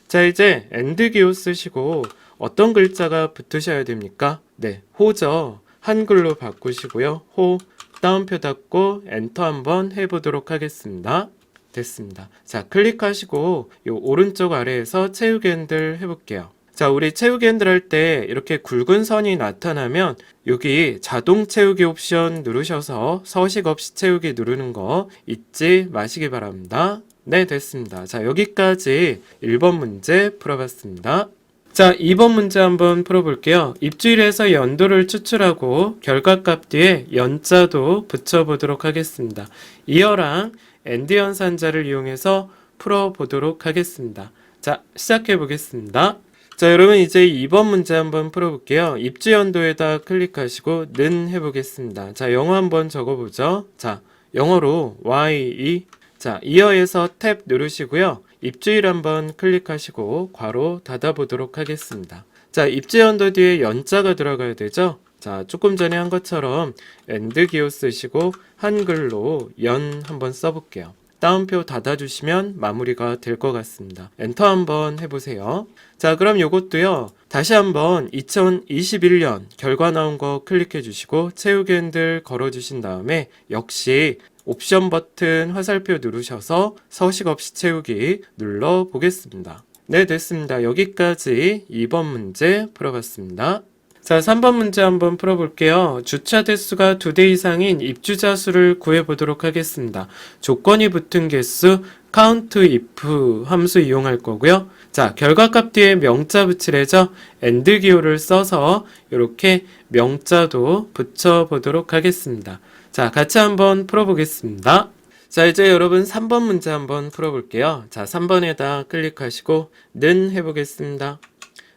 자, 이제 엔드 기호 쓰시고 어떤 글자가 붙으셔야 됩니까? 네, 호죠. 한글로 바꾸시고요. 호 따옴표 닫고 엔터 한번 해보도록 하겠습니다. 됐습니다. 자, 클릭하시고 요 오른쪽 아래에서 채우기 핸들 해볼게요. 자, 우리 채우기 핸들 할 때 이렇게 굵은 선이 나타나면 여기 자동 채우기 옵션 누르셔서 서식 없이 채우기 누르는 거 잊지 마시기 바랍니다. 네, 됐습니다. 자, 여기까지 1번 문제 풀어봤습니다. 자, 2번 문제 한번 풀어볼게요. 입주일에서 연도를 추출하고 결과값 뒤에 연자도 붙여보도록 하겠습니다. 이어랑 엔드 연산자를 이용해서 풀어보도록 하겠습니다. 자, 시작해 보겠습니다. 자, 여러분 이제 2번 문제 한번 풀어볼게요. 입주 연도에다 클릭하시고 는 해보겠습니다. 자, 영어 한번 적어보죠. 자, 영어로 YE 자, 이어에서 탭 누르시고요. 입주일 한번 클릭하시고 괄호 닫아보도록 하겠습니다. 자, 입주 연도 뒤에 연자가 들어가야 되죠. 자, 조금 전에 한 것처럼 엔드 기호 쓰시고 한글로 연 한번 써볼게요. 따옴표 닫아주시면 마무리가 될 것 같습니다. 엔터 한번 해보세요. 자, 그럼 요것도요. 다시 한번 2021년 결과 나온 거 클릭해 주시고 채우기 핸들 걸어 주신 다음에 역시 옵션 버튼 화살표 누르셔서 서식 없이 채우기 눌러 보겠습니다. 네, 됐습니다. 여기까지 2번 문제 풀어봤습니다. 자, 3번 문제 한번 풀어볼게요. 주차 대수가 2대 이상인 입주자 수를 구해보도록 하겠습니다. 조건이 붙은 개수 count if 함수 이용할 거고요. 자, 결과값 뒤에 명자 붙이래죠. 엔드 기호를 써서 이렇게 명자도 붙여보도록 하겠습니다. 자, 같이 한번 풀어보겠습니다. 자, 이제 여러분 3번 문제 한번 풀어볼게요. 자, 3번에다 클릭하시고 는 해보겠습니다.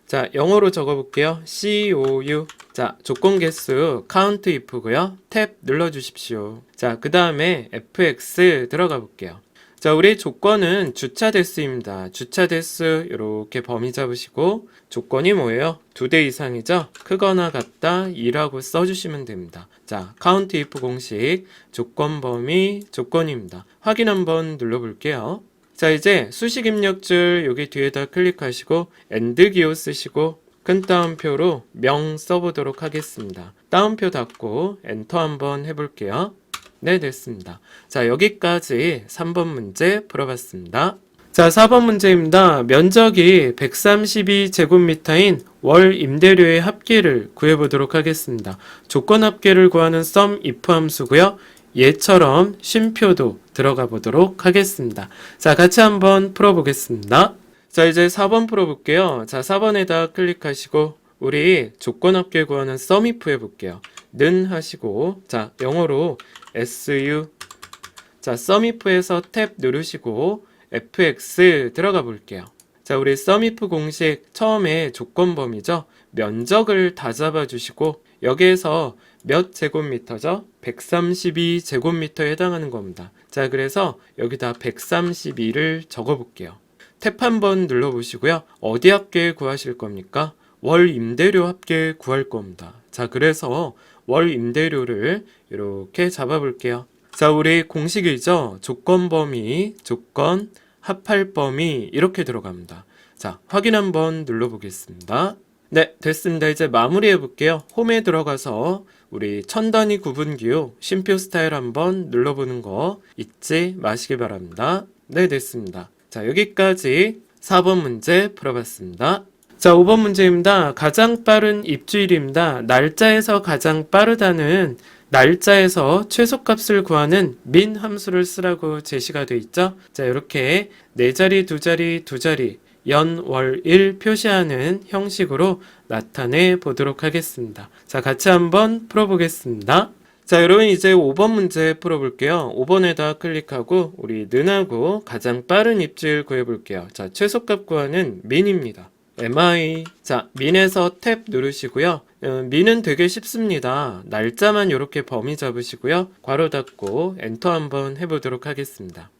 자, 영어로 적어볼게요. COU. 자, 조건 개수 count if고요. 탭 눌러주십시오. 자, 그 다음에 fx 들어가 볼게요. 자, 우리 조건은 주차 대수입니다. 주차 대수 이렇게 범위 잡으시고 조건이 뭐예요? 2대 이상이죠? 크거나 같다 2라고 써주시면 됩니다. 자, count if 공식 조건 범위 조건입니다. 확인 한번 눌러볼게요. 자, 이제 수식 입력줄 여기 뒤에다 클릭하시고 엔드 기호 쓰시고 큰 따옴표로 명 써보도록 하겠습니다. 따옴표 닫고 엔터 한번 해볼게요. 네, 됐습니다. 자, 여기까지 3번 문제 풀어봤습니다. 자, 4번 문제입니다. 면적이 132제곱미터인 월 임대료의 합계를 구해보도록 하겠습니다. 조건 합계를 구하는 sum if 함수고요. 얘처럼 쉼표도 들어가 보도록 하겠습니다. 자, 같이 한번 풀어보겠습니다. 자, 이제 4번 풀어볼게요. 자, 4번에다 클릭하시고 우리 조건 합계 구하는 sumif 해볼게요. 는 하시고 자, 영어로 su 자, sumif에서 탭 누르시고 fx 들어가 볼게요. 자, 우리 sumif 공식 처음에 조건범위죠. 면적을 다 잡아주시고 여기에서 몇 제곱미터죠? 132제곱미터에 해당하는 겁니다. 자, 그래서 여기다 132를 적어볼게요. 탭 한번 눌러보시고요. 어디 합계 구하실 겁니까? 월 임대료 합계 구할 겁니다. 자, 그래서 월 임대료를 이렇게 잡아볼게요. 자, 우리 공식이죠. 조건 범위, 조건, 합할 범위 이렇게 들어갑니다. 자, 확인 한번 눌러보겠습니다. 네, 됐습니다. 이제 마무리해 볼게요. 홈에 들어가서 우리 천단위 구분기호 쉼표 스타일 한번 눌러보는 거 잊지 마시기 바랍니다. 네, 됐습니다. 자, 여기까지 4번 문제 풀어봤습니다. 자, 5번 문제입니다. 가장 빠른 입주일입니다. 날짜에서 가장 빠르다는 날짜에서 최소값을 구하는 민 함수를 쓰라고 제시가 되어 있죠. 자, 이렇게 네 자리, 두 자리, 두 자리, 연, 월, 일 표시하는 형식으로 나타내 보도록 하겠습니다. 자, 같이 한번 풀어보겠습니다. 자, 여러분 이제 5번 문제 풀어볼게요. 5번에다 클릭하고 우리 는하고 가장 빠른 입주일 구해볼게요. 자, 최소값 구하는 민입니다. mi 자, 민에서 탭 누르시고요. 민은 되게 쉽습니다. 날짜만 이렇게 범위 잡으시고요. 괄호 닫고 엔터 한번 해보도록 하겠습니다.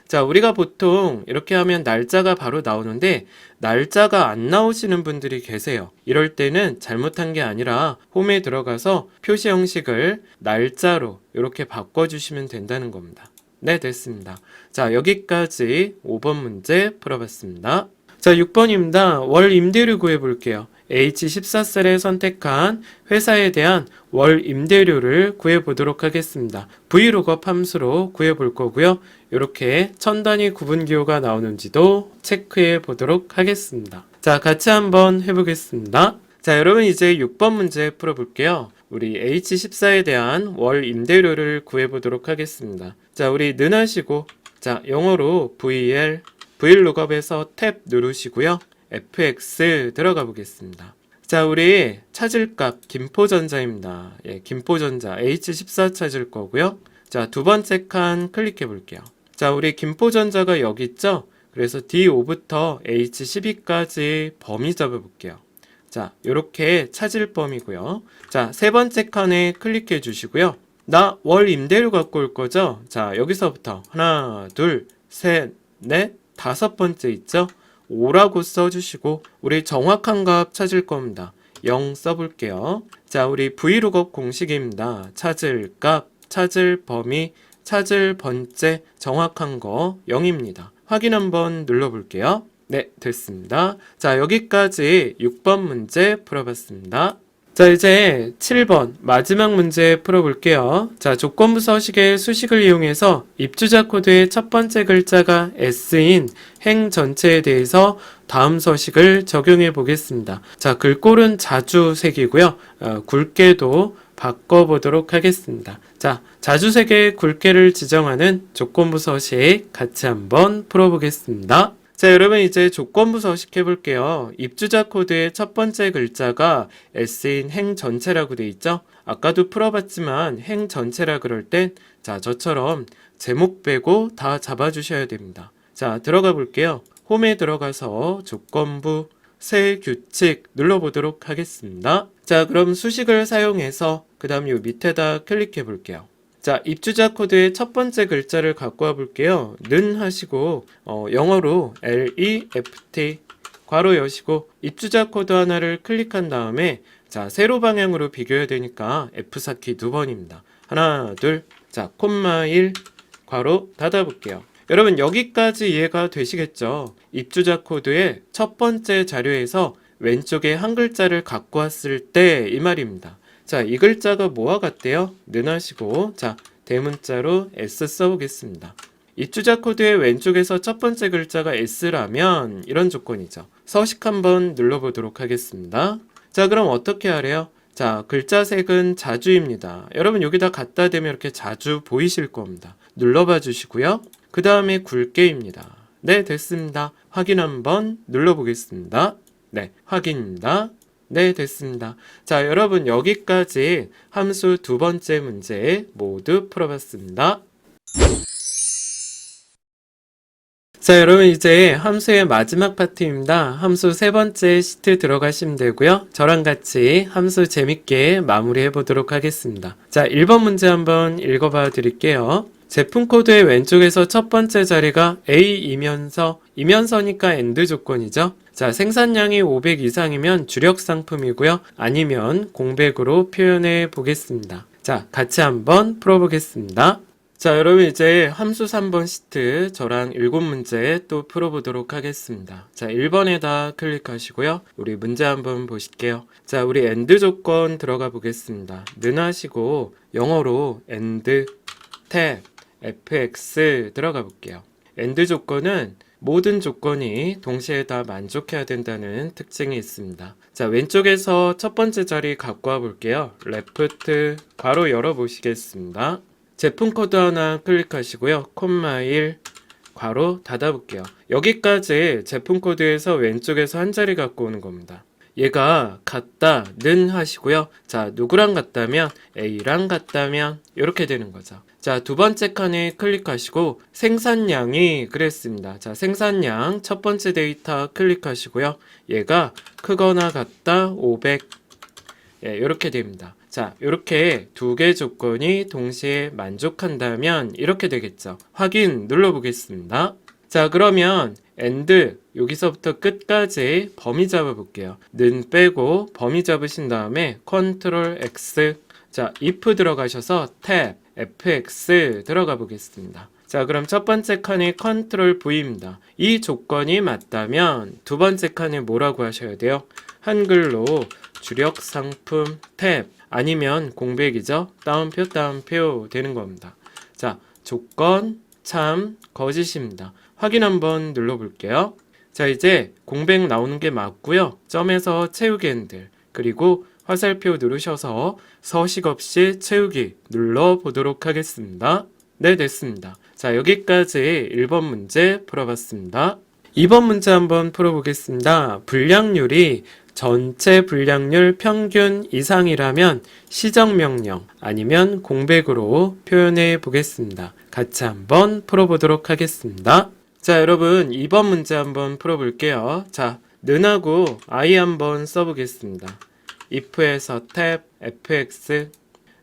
자, 우리가 보통 이렇게 하면 날짜가 바로 나오는데 날짜가 안 나오시는 분들이 계세요. 이럴 때는 잘못한 게 아니라 홈에 들어가서 표시 형식을 날짜로 이렇게 바꿔주시면 된다는 겁니다. 네, 됐습니다. 자, 여기까지 5번 문제 풀어봤습니다. 자, 6번입니다. 월 임대료 구해볼게요. H14셀에 선택한 회사에 대한 월 임대료를 구해보도록 하겠습니다. vlookup 함수로 구해볼 거고요. 이렇게 천단위 구분기호가 나오는지도 체크해 보도록 하겠습니다. 자, 같이 한번 해보겠습니다. 자, 여러분 이제 6번 문제 풀어볼게요. 우리 H14에 대한 월 임대료를 구해보도록 하겠습니다. 자, 우리 는 하시고 자, 영어로 vlookup에서 탭 누르시고요. fx 들어가 보겠습니다. 자, 우리 찾을 값 김포전자입니다. 예, 김포전자 H14 찾을 거고요. 자, 두 번째 칸 클릭해 볼게요. 자, 우리 김포전자가 여기 있죠? 그래서 D5부터 H12까지 범위 잡아 볼게요. 자, 요렇게 찾을 범위고요. 자, 세 번째 칸에 클릭해 주시고요. 나 월 임대료 갖고 올 거죠? 자, 여기서부터 하나, 둘, 셋, 넷, 다섯 번째 있죠? 5라고 써주시고 우리 정확한 값 찾을 겁니다. 0 써볼게요. 자, 우리 vlookup 공식입니다. 찾을 값, 찾을 범위, 찾을 번째 정확한 거 0입니다. 확인 한번 눌러볼게요. 네, 됐습니다. 자, 여기까지 6번 문제 풀어봤습니다. 자, 이제 7번 마지막 문제 풀어볼게요. 자, 조건부 서식의 수식을 이용해서 입주자 코드의 첫 번째 글자가 S인 행 전체에 대해서 다음 서식을 적용해 보겠습니다. 자, 글꼴은 자주색이고요. 굵게도 바꿔보도록 하겠습니다. 자, 자주색의 굵게를 지정하는 조건부 서식 같이 한번 풀어보겠습니다. 자, 여러분 이제 조건부 서식 해볼게요. 입주자 코드의 첫 번째 글자가 S인 행 전체라고 돼 있죠? 아까도 풀어봤지만 행 전체라 그럴 땐 자, 저처럼 제목 빼고 다 잡아주셔야 됩니다. 자, 들어가 볼게요. 홈에 들어가서 조건부 새 규칙 눌러보도록 하겠습니다. 자, 그럼 수식을 사용해서 그 다음 요 밑에다 클릭해 볼게요. 자, 입주자 코드의 첫 번째 글자를 갖고 와 볼게요. 는 하시고 영어로 left 괄호 여시고 입주자 코드 하나를 클릭한 다음에 자, 세로 방향으로 비교해야 되니까 F4키 두 번입니다. 하나, 둘, 자, 콤마 1 괄호 닫아 볼게요. 여러분 여기까지 이해가 되시겠죠? 입주자 코드의 첫 번째 자료에서 왼쪽에 한 글자를 갖고 왔을 때 이 말입니다. 자, 이 글자가 뭐와 같대요? 는 하시고 자, 대문자로 S 써보겠습니다. 입주자 코드의 왼쪽에서 첫 번째 글자가 S라면 이런 조건이죠. 서식 한번 눌러보도록 하겠습니다. 자, 그럼 어떻게 하래요? 자, 글자 색은 자주입니다. 여러분 여기다 갖다 대면 이렇게 자주 보이실 겁니다. 눌러봐 주시고요. 그 다음에 굵게입니다. 네, 됐습니다. 확인 한번 눌러보겠습니다. 네, 확인입니다. 네, 됐습니다. 자, 여러분 여기까지 함수 두 번째 문제 모두 풀어봤습니다. 자, 여러분 이제 함수의 마지막 파트입니다. 함수 세 번째 시트 들어가시면 되고요. 저랑 같이 함수 재밌게 마무리해 보도록 하겠습니다. 자, 1번 문제 한번 읽어봐 드릴게요. 제품 코드의 왼쪽에서 첫 번째 자리가 이면서니까 AND 조건이죠. 자, 생산량이 500 이상이면 주력 상품이고요. 아니면 공백으로 표현해 보겠습니다. 자, 같이 한번 풀어보겠습니다. 자, 여러분 이제 함수 3번 시트 저랑 7문제 또 풀어보도록 하겠습니다. 자, 1번에다 클릭하시고요. 우리 문제 한번 보실게요. 자, 우리 AND 조건 들어가 보겠습니다. 는 하시고 영어로 AND 탭 fx 들어가 볼게요. AND 조건은 모든 조건이 동시에 다 만족해야 된다는 특징이 있습니다. 자, 왼쪽에서 첫 번째 자리 갖고 와 볼게요. left 괄호 열어 보시겠습니다. 제품 코드 하나 클릭하시고요. 콤마 1 괄호 닫아 볼게요. 여기까지 제품 코드에서 왼쪽에서 한 자리 갖고 오는 겁니다. 얘가 같다는 하시고요. 자, 누구랑 같다면 A랑 같다면 이렇게 되는 거죠. 자, 두 번째 칸에 클릭하시고 생산량이 그랬습니다. 자, 생산량 첫 번째 데이터 클릭하시고요. 얘가 크거나 같다 500 예, 이렇게 됩니다. 자, 이렇게 두 개 조건이 동시에 만족한다면 이렇게 되겠죠. 확인 눌러보겠습니다. 자, 그러면 AND 여기서부터 끝까지 범위 잡아볼게요. 는 빼고 범위 잡으신 다음에 Ctrl X 자, if 들어가셔서 탭 fx 들어가 보겠습니다. 자, 그럼 첫 번째 칸이 Ctrl V입니다. 이 조건이 맞다면 두 번째 칸에 뭐라고 하셔야 돼요? 한글로 주력 상품 탭 아니면 공백이죠. 따옴표 되는 겁니다. 자, 조건 참 거짓입니다. 확인 한번 눌러볼게요. 자, 이제 공백 나오는 게 맞고요. 점에서 채우기 핸들 그리고 화살표 누르셔서 서식 없이 채우기 눌러보도록 하겠습니다. 네, 됐습니다. 자, 여기까지 1번 문제 풀어봤습니다. 2번 문제 한번 풀어보겠습니다. 불량률이 전체 불량률 평균 이상이라면 시정명령 아니면 공백으로 표현해 보겠습니다. 같이 한번 풀어보도록 하겠습니다. 자, 여러분 2번 문제 한번 풀어볼게요. 자, 는하고 I 한번 써보겠습니다. if에서 탭 fx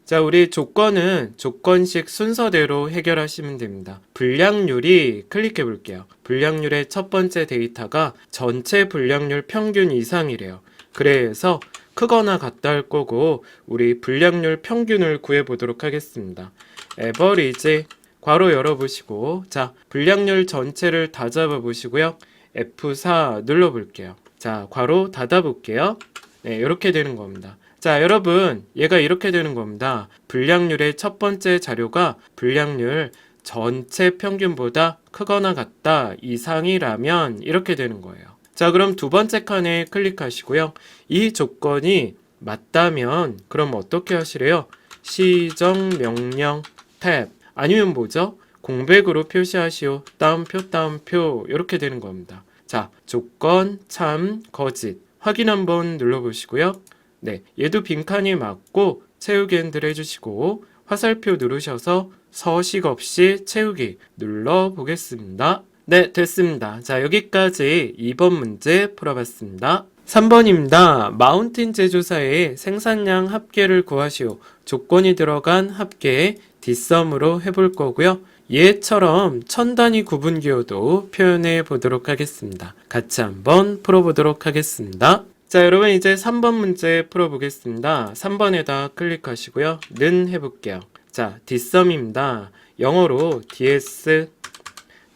자, 우리 조건은 조건식 순서대로 해결하시면 됩니다. 불량률이 클릭해 볼게요. 불량률의 첫 번째 데이터가 전체 불량률 평균 이상이래요. 그래서 크거나 같다 할 거고 우리 불량률 평균을 구해 보도록 하겠습니다. average 괄호 열어 보시고 자, 불량률 전체를 다 잡아 보시고요. F4 눌러 볼게요. 자, 괄호 닫아 볼게요. 네, 이렇게 되는 겁니다. 자, 여러분 얘가 이렇게 되는 겁니다. 불량률의 첫 번째 자료가 불량률 전체 평균보다 크거나 같다 이상이라면 이렇게 되는 거예요. 자, 그럼 두 번째 칸에 클릭하시고요. 이 조건이 맞다면 그럼 어떻게 하시래요? 시정명령 탭 아니면 뭐죠? 공백으로 표시하시오. 따옴표 이렇게 되는 겁니다. 자, 조건 참 거짓 확인 한번 눌러보시고요. 네, 얘도 빈칸이 맞고 채우기 핸들 해주시고 화살표 누르셔서 서식 없이 채우기 눌러보겠습니다. 네, 됐습니다. 자, 여기까지 2번 문제 풀어봤습니다. 3번입니다. 마운틴 제조사의 생산량 합계를 구하시오. 조건이 들어간 합계 뒷섬으로 해볼 거고요. 얘처럼 천단위 구분기호도 표현해 보도록 하겠습니다. 같이 한번 풀어보도록 하겠습니다. 자, 여러분 이제 3번 문제 풀어보겠습니다. 3번에다 클릭하시고요. 는 해볼게요. 자, 뒷섬입니다. 영어로 ds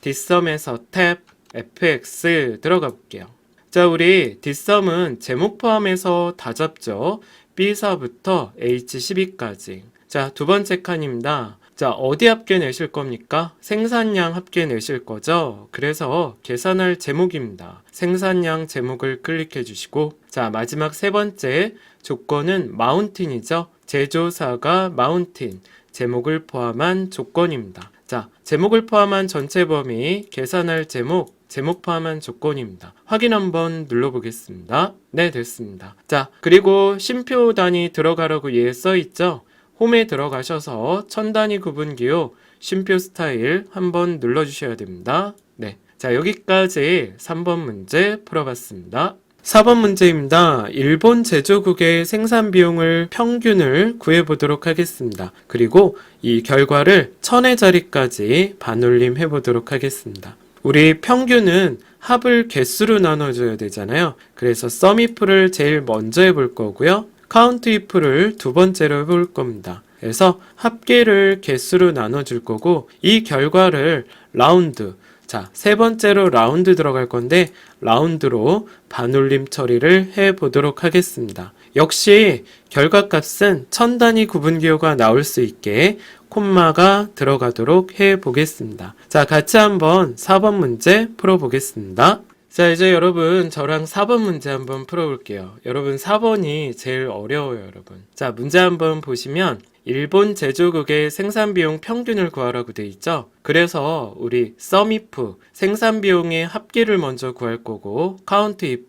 뒷섬에서 탭 fx 들어가 볼게요. 자, 우리 뒷섬은 제목 포함해서 다 잡죠. B사부터 H12까지. 자, 두 번째 칸입니다. 자, 어디 합계 내실 겁니까? 생산량 합계 내실 거죠? 그래서 계산할 제목입니다. 생산량 제목을 클릭해 주시고 자, 마지막 세 번째 조건은 마운틴이죠. 제조사가 마운틴 제목을 포함한 조건입니다. 자, 제목을 포함한 전체 범위 계산할 제목 제목 포함한 조건입니다. 확인 한번 눌러보겠습니다. 네, 됐습니다. 자, 그리고 쉼표 단위 들어가라고 얘 써있죠? 홈에 들어가셔서 천 단위 구분기호 쉼표 스타일 한번 눌러주셔야 됩니다. 네. 자, 여기까지 3번 문제 풀어봤습니다. 4번 문제입니다. 일본 제조국의 생산 비용을 평균을 구해보도록 하겠습니다. 그리고 이 결과를 천의 자리까지 반올림 해보도록 하겠습니다. 우리 평균은 합을 개수로 나눠줘야 되잖아요. 그래서 sumif를 제일 먼저 해볼 거고요. countif를 두 번째로 해볼 겁니다. 그래서 합계를 개수로 나눠줄 거고 이 결과를 라운드, 자, 세 번째로 라운드 들어갈 건데 라운드로 반올림 처리를 해 보도록 하겠습니다. 역시 결과값은 천 단위 구분기호가 나올 수 있게 콤마가 들어가도록 해 보겠습니다. 자, 같이 한번 4번 문제 풀어 보겠습니다. 자, 이제 여러분 저랑 4번 문제 한번 풀어볼게요. 여러분 4번이 제일 어려워요, 여러분. 자, 문제 한번 보시면 일본 제조국의 생산비용 평균을 구하라고 돼 있죠. 그래서 우리 sumif 생산비용의 합계를 먼저 구할 거고 countif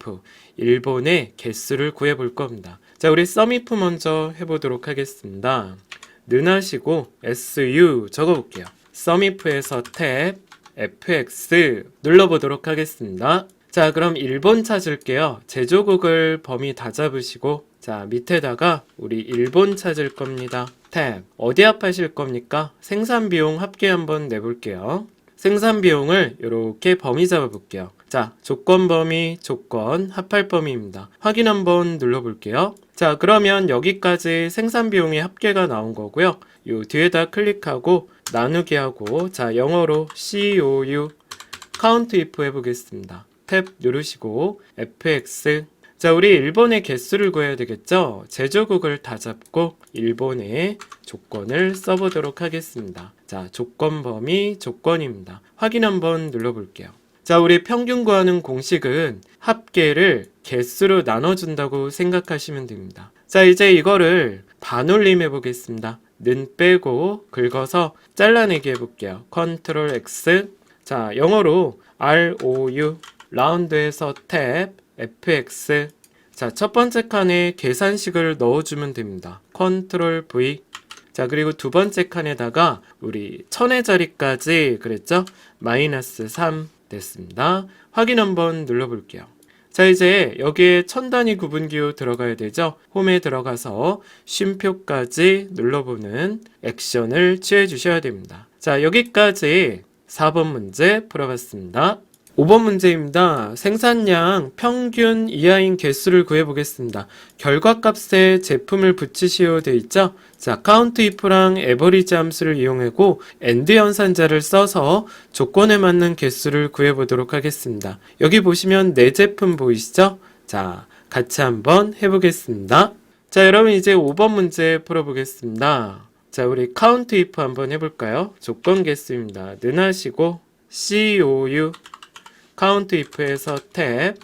일본의 개수를 구해 볼 겁니다. 자, 우리 sumif 먼저 해보도록 하겠습니다. 는 하시고 su 적어볼게요. sumif에서 탭 fx 눌러보도록 하겠습니다. 자, 그럼 일본 찾을게요. 제조국을 범위 다 잡으시고 자, 밑에다가 우리 일본 찾을 겁니다. 탭 어디 합하실 겁니까? 생산비용 합계 한번 내볼게요. 생산비용을 이렇게 범위 잡아볼게요. 자, 조건 범위, 조건, 합할 범위입니다. 확인 한번 눌러볼게요. 자, 그러면 여기까지 생산비용의 합계가 나온 거고요. 요 뒤에다 클릭하고 나누기 하고 자, 영어로 COU countif 해보겠습니다. 탭 누르시고 fx 자, 우리 일본의 개수를 구해야 되겠죠? 제조국을 다 잡고 일본의 조건을 써보도록 하겠습니다. 자, 조건 범위 조건입니다. 확인 한번 눌러볼게요. 자, 우리 평균 구하는 공식은 합계를 개수로 나눠준다고 생각하시면 됩니다. 자, 이제 이거를 반올림 해보겠습니다. 는 빼고 긁어서 잘라내기 해볼게요. 컨트롤 X 자, 영어로 ROU 라운드에서 탭 fx 자, 첫 번째 칸에 계산식을 넣어주면 됩니다. 컨트롤 V 자, 그리고 두 번째 칸에다가 우리 천의 자리까지 그랬죠? 마이너스 3 됐습니다. 확인 한번 눌러볼게요. 자, 이제 여기에 천 단위 구분기호 들어가야 되죠? 홈에 들어가서 쉼표까지 눌러보는 액션을 취해 주셔야 됩니다. 자, 여기까지 4번 문제 풀어봤습니다. 5번 문제입니다. 생산량 평균 이하인 개수를 구해보겠습니다. 결과값에 제품을 붙이시오 되어 있죠? 자, countif랑 average 함수를 이용하고 AND 연산자를 써서 조건에 맞는 개수를 구해보도록 하겠습니다. 여기 보시면 네 제품 보이시죠? 자, 같이 한번 해보겠습니다. 자, 여러분 이제 5번 문제 풀어보겠습니다. 자, 우리 countif 한번 해볼까요? 조건 개수입니다. 는 하시고 COU countif에서 탭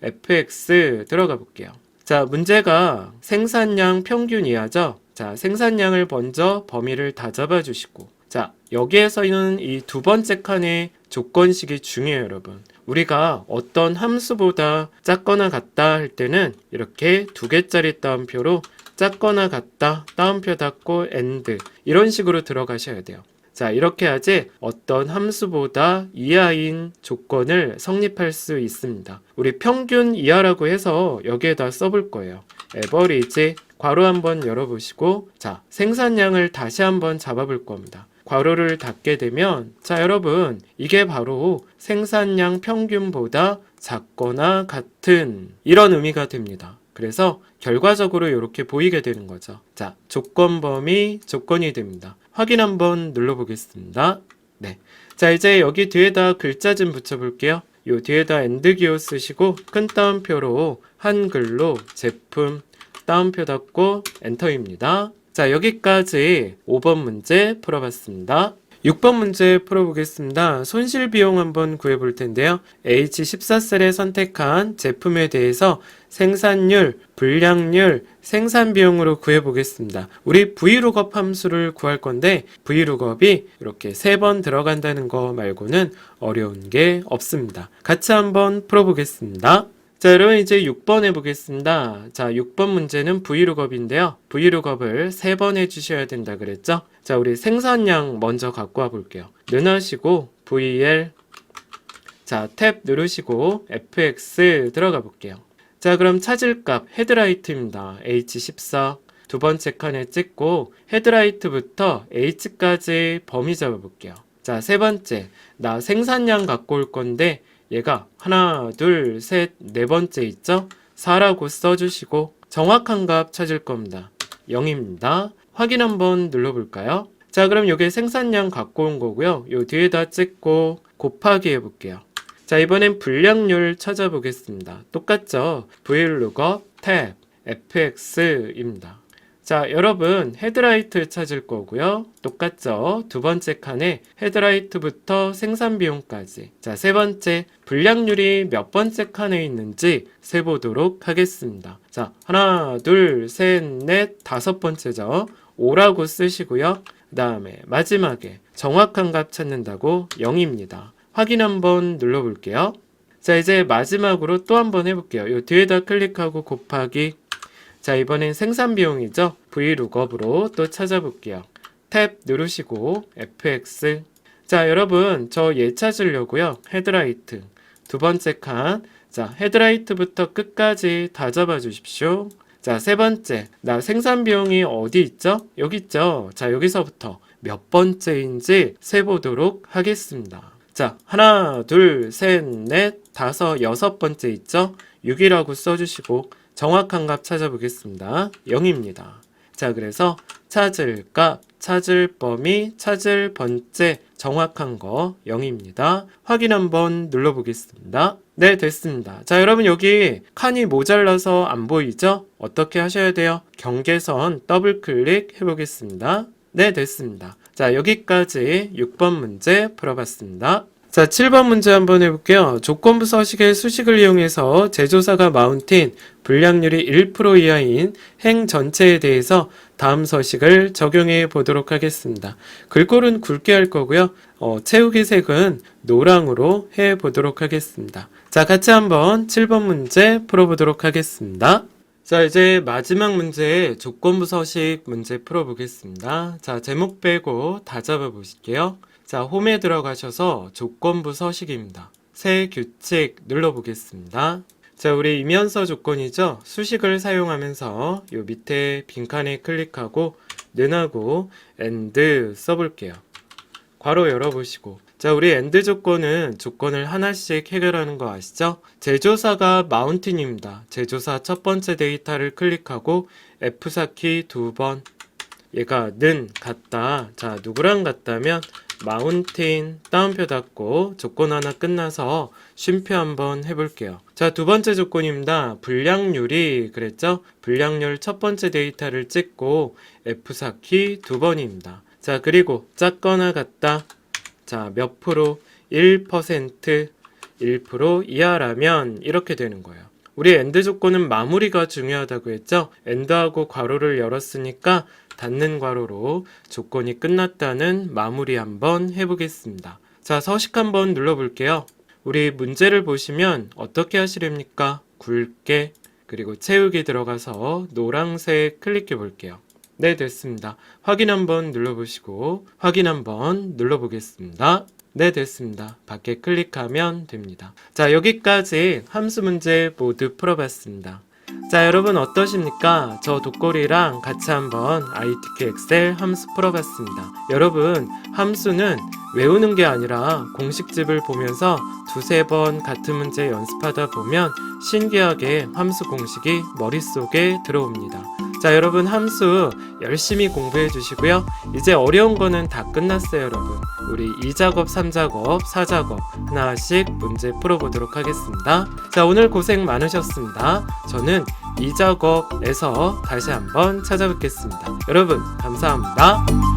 fx 들어가 볼게요. 자, 문제가 생산량 평균 이하죠. 자, 생산량을 먼저 범위를 다 잡아 주시고 자, 여기에서는 이 두 번째 칸의 조건식이 중요해요, 여러분. 우리가 어떤 함수보다 작거나 같다 할 때는 이렇게 두 개짜리 따옴표로 작거나 같다 따옴표 닫고 AND 이런 식으로 들어가셔야 돼요. 자, 이렇게 하지 어떤 함수보다 이하인 조건을 성립할 수 있습니다. 우리 평균 이하라고 해서 여기에다 써볼 거예요. average 괄호 한번 열어보시고 자, 생산량을 다시 한번 잡아볼 겁니다. 괄호를 닫게 되면 자, 여러분 이게 바로 생산량 평균보다 작거나 같은 이런 의미가 됩니다. 그래서 결과적으로 이렇게 보이게 되는 거죠. 자, 조건 범위 조건이 됩니다. 확인 한번 눌러보겠습니다. 네. 자, 이제 여기 뒤에다 글자 좀 붙여볼게요. 요 뒤에다 AND 기호 쓰시고 큰 따옴표로 한글로 제품 따옴표 닫고 엔터입니다. 자, 여기까지 5번 문제 풀어봤습니다. 6번 문제 풀어보겠습니다. 손실 비용 한번 구해볼 텐데요. H14셀에 선택한 제품에 대해서 생산율, 불량률, 생산 비용으로 구해보겠습니다. 우리 VLOOKUP 함수를 구할 건데 VLOOKUP이 이렇게 3번 들어간다는 거 말고는 어려운 게 없습니다. 같이 한번 풀어보겠습니다. 자, 여러분 이제 6번 해보겠습니다. 자, 6번 문제는 VLOOKUP인데요. VLOOKUP을 3번 해주셔야 된다 그랬죠? 자, 우리 생산량 먼저 갖고 와 볼게요. 누르시고 VL, 자, 탭 누르시고 FX 들어가 볼게요. 자, 그럼 찾을 값 헤드라이트입니다. H14 두 번째 칸에 찍고 헤드라이트부터 H까지 범위 잡아 볼게요. 자, 세 번째, 나 생산량 갖고 올 건데 얘가 하나, 둘, 셋, 네 번째 있죠? 4라고 써주시고 정확한 값 찾을 겁니다. 0입니다. 확인 한번 눌러볼까요? 자, 그럼 이게 생산량 갖고 온 거고요. 요 뒤에다 찍고 곱하기 해볼게요. 자, 이번엔 불량률 찾아보겠습니다. 똑같죠? VLOOKUP 탭 FX입니다. 자, 여러분 헤드라이트 찾을 거고요. 똑같죠? 두 번째 칸에 헤드라이트부터 생산비용까지. 자, 세 번째 불량률이 몇 번째 칸에 있는지 세보도록 하겠습니다. 자, 하나, 둘, 셋, 넷, 다섯 번째죠. 5라고 쓰시고요. 그 다음에 마지막에 정확한 값 찾는다고 0입니다. 확인 한번 눌러볼게요. 자, 이제 마지막으로 또 한번 해볼게요. 이 뒤에다 클릭하고 곱하기. 자, 이번엔 생산비용이죠. VLOOKUP으로 또 찾아볼게요. 탭 누르시고 FX. 자, 여러분 저 얘 찾으려고요. 헤드라이트 두 번째 칸. 자, 헤드라이트부터 끝까지 다 잡아 주십시오. 자, 세 번째, 나 생산비용이 어디 있죠? 여기 있죠. 자, 여기서부터 몇 번째인지 세보도록 하겠습니다. 자, 하나, 둘, 셋, 넷, 다섯, 여섯 번째 있죠? 6이라고 써주시고 정확한 값 찾아보겠습니다. 0입니다. 자, 그래서 찾을 값, 찾을 범위, 찾을 번째 정확한 거 0입니다. 확인 한번 눌러보겠습니다. 네, 됐습니다. 자, 여러분 여기 칸이 모자라서 안 보이죠? 어떻게 하셔야 돼요? 경계선 더블 클릭 해보겠습니다. 네, 됐습니다. 자, 여기까지 6번 문제 풀어봤습니다. 자, 7번 문제 한번 해볼게요. 조건부 서식의 수식을 이용해서 제조사가 마운틴 불량률이 1% 이하인 행 전체에 대해서 다음 서식을 적용해 보도록 하겠습니다. 글꼴은 굵게 할 거고요. 채우기 색은 노랑으로 해 보도록 하겠습니다. 자, 같이 한번 7번 문제 풀어보도록 하겠습니다. 자, 이제 마지막 문제 조건부 서식 문제 풀어보겠습니다. 자, 제목 빼고 다 잡아보실게요. 자, 홈에 들어가셔서 조건부 서식입니다. 새 규칙 눌러보겠습니다. 자, 우리 이면서 조건이죠. 수식을 사용하면서 요 밑에 빈칸에 클릭하고 는하고 and 써볼게요. 괄호 열어보시고. 자, 우리 and 조건은 조건을 하나씩 해결하는 거 아시죠? 제조사가 마운틴입니다. 제조사 첫 번째 데이터를 클릭하고 F4키 2번. 얘가 는 같다. 자, 누구랑 같다면 마운틴 따옴표 닫고 조건 하나 끝나서 쉼표 한번 해볼게요. 자, 두 번째 조건입니다. 불량률이 그랬죠? 불량률 첫 번째 데이터를 찍고 F4키 2번입니다. 자, 그리고 작거나 같다. 자, 몇 프로? 1%, 1% 이하라면 이렇게 되는 거예요. 우리 AND 조건은 마무리가 중요하다고 했죠? AND하고 괄호를 열었으니까 닫는 괄호로 조건이 끝났다는 마무리 한번 해보겠습니다. 자, 서식 한번 눌러볼게요. 우리 문제를 보시면 어떻게 하시렵니까? 굵게 그리고 채우기 들어가서 노란색 클릭해 볼게요. 네, 됐습니다. 확인 한번 눌러보시고 확인 한번 눌러보겠습니다. 네, 됐습니다. 밖에 클릭하면 됩니다. 자, 여기까지 함수 문제 모두 풀어봤습니다. 자, 여러분 어떠십니까? 저 독거리랑 같이 한번 ITK 엑셀 함수 풀어봤습니다. 여러분, 함수는 외우는 게 아니라 공식집을 보면서 두세 번 같은 문제 연습하다 보면 신기하게 함수 공식이 머릿속에 들어옵니다. 자, 여러분 함수 열심히 공부해 주시고요. 이제 어려운 거는 다 끝났어요, 여러분. 우리 2작업, 3작업, 4작업 하나씩 문제 풀어보도록 하겠습니다. 자, 오늘 고생 많으셨습니다. 저는 2작업에서 다시 한번 찾아뵙겠습니다. 여러분, 감사합니다.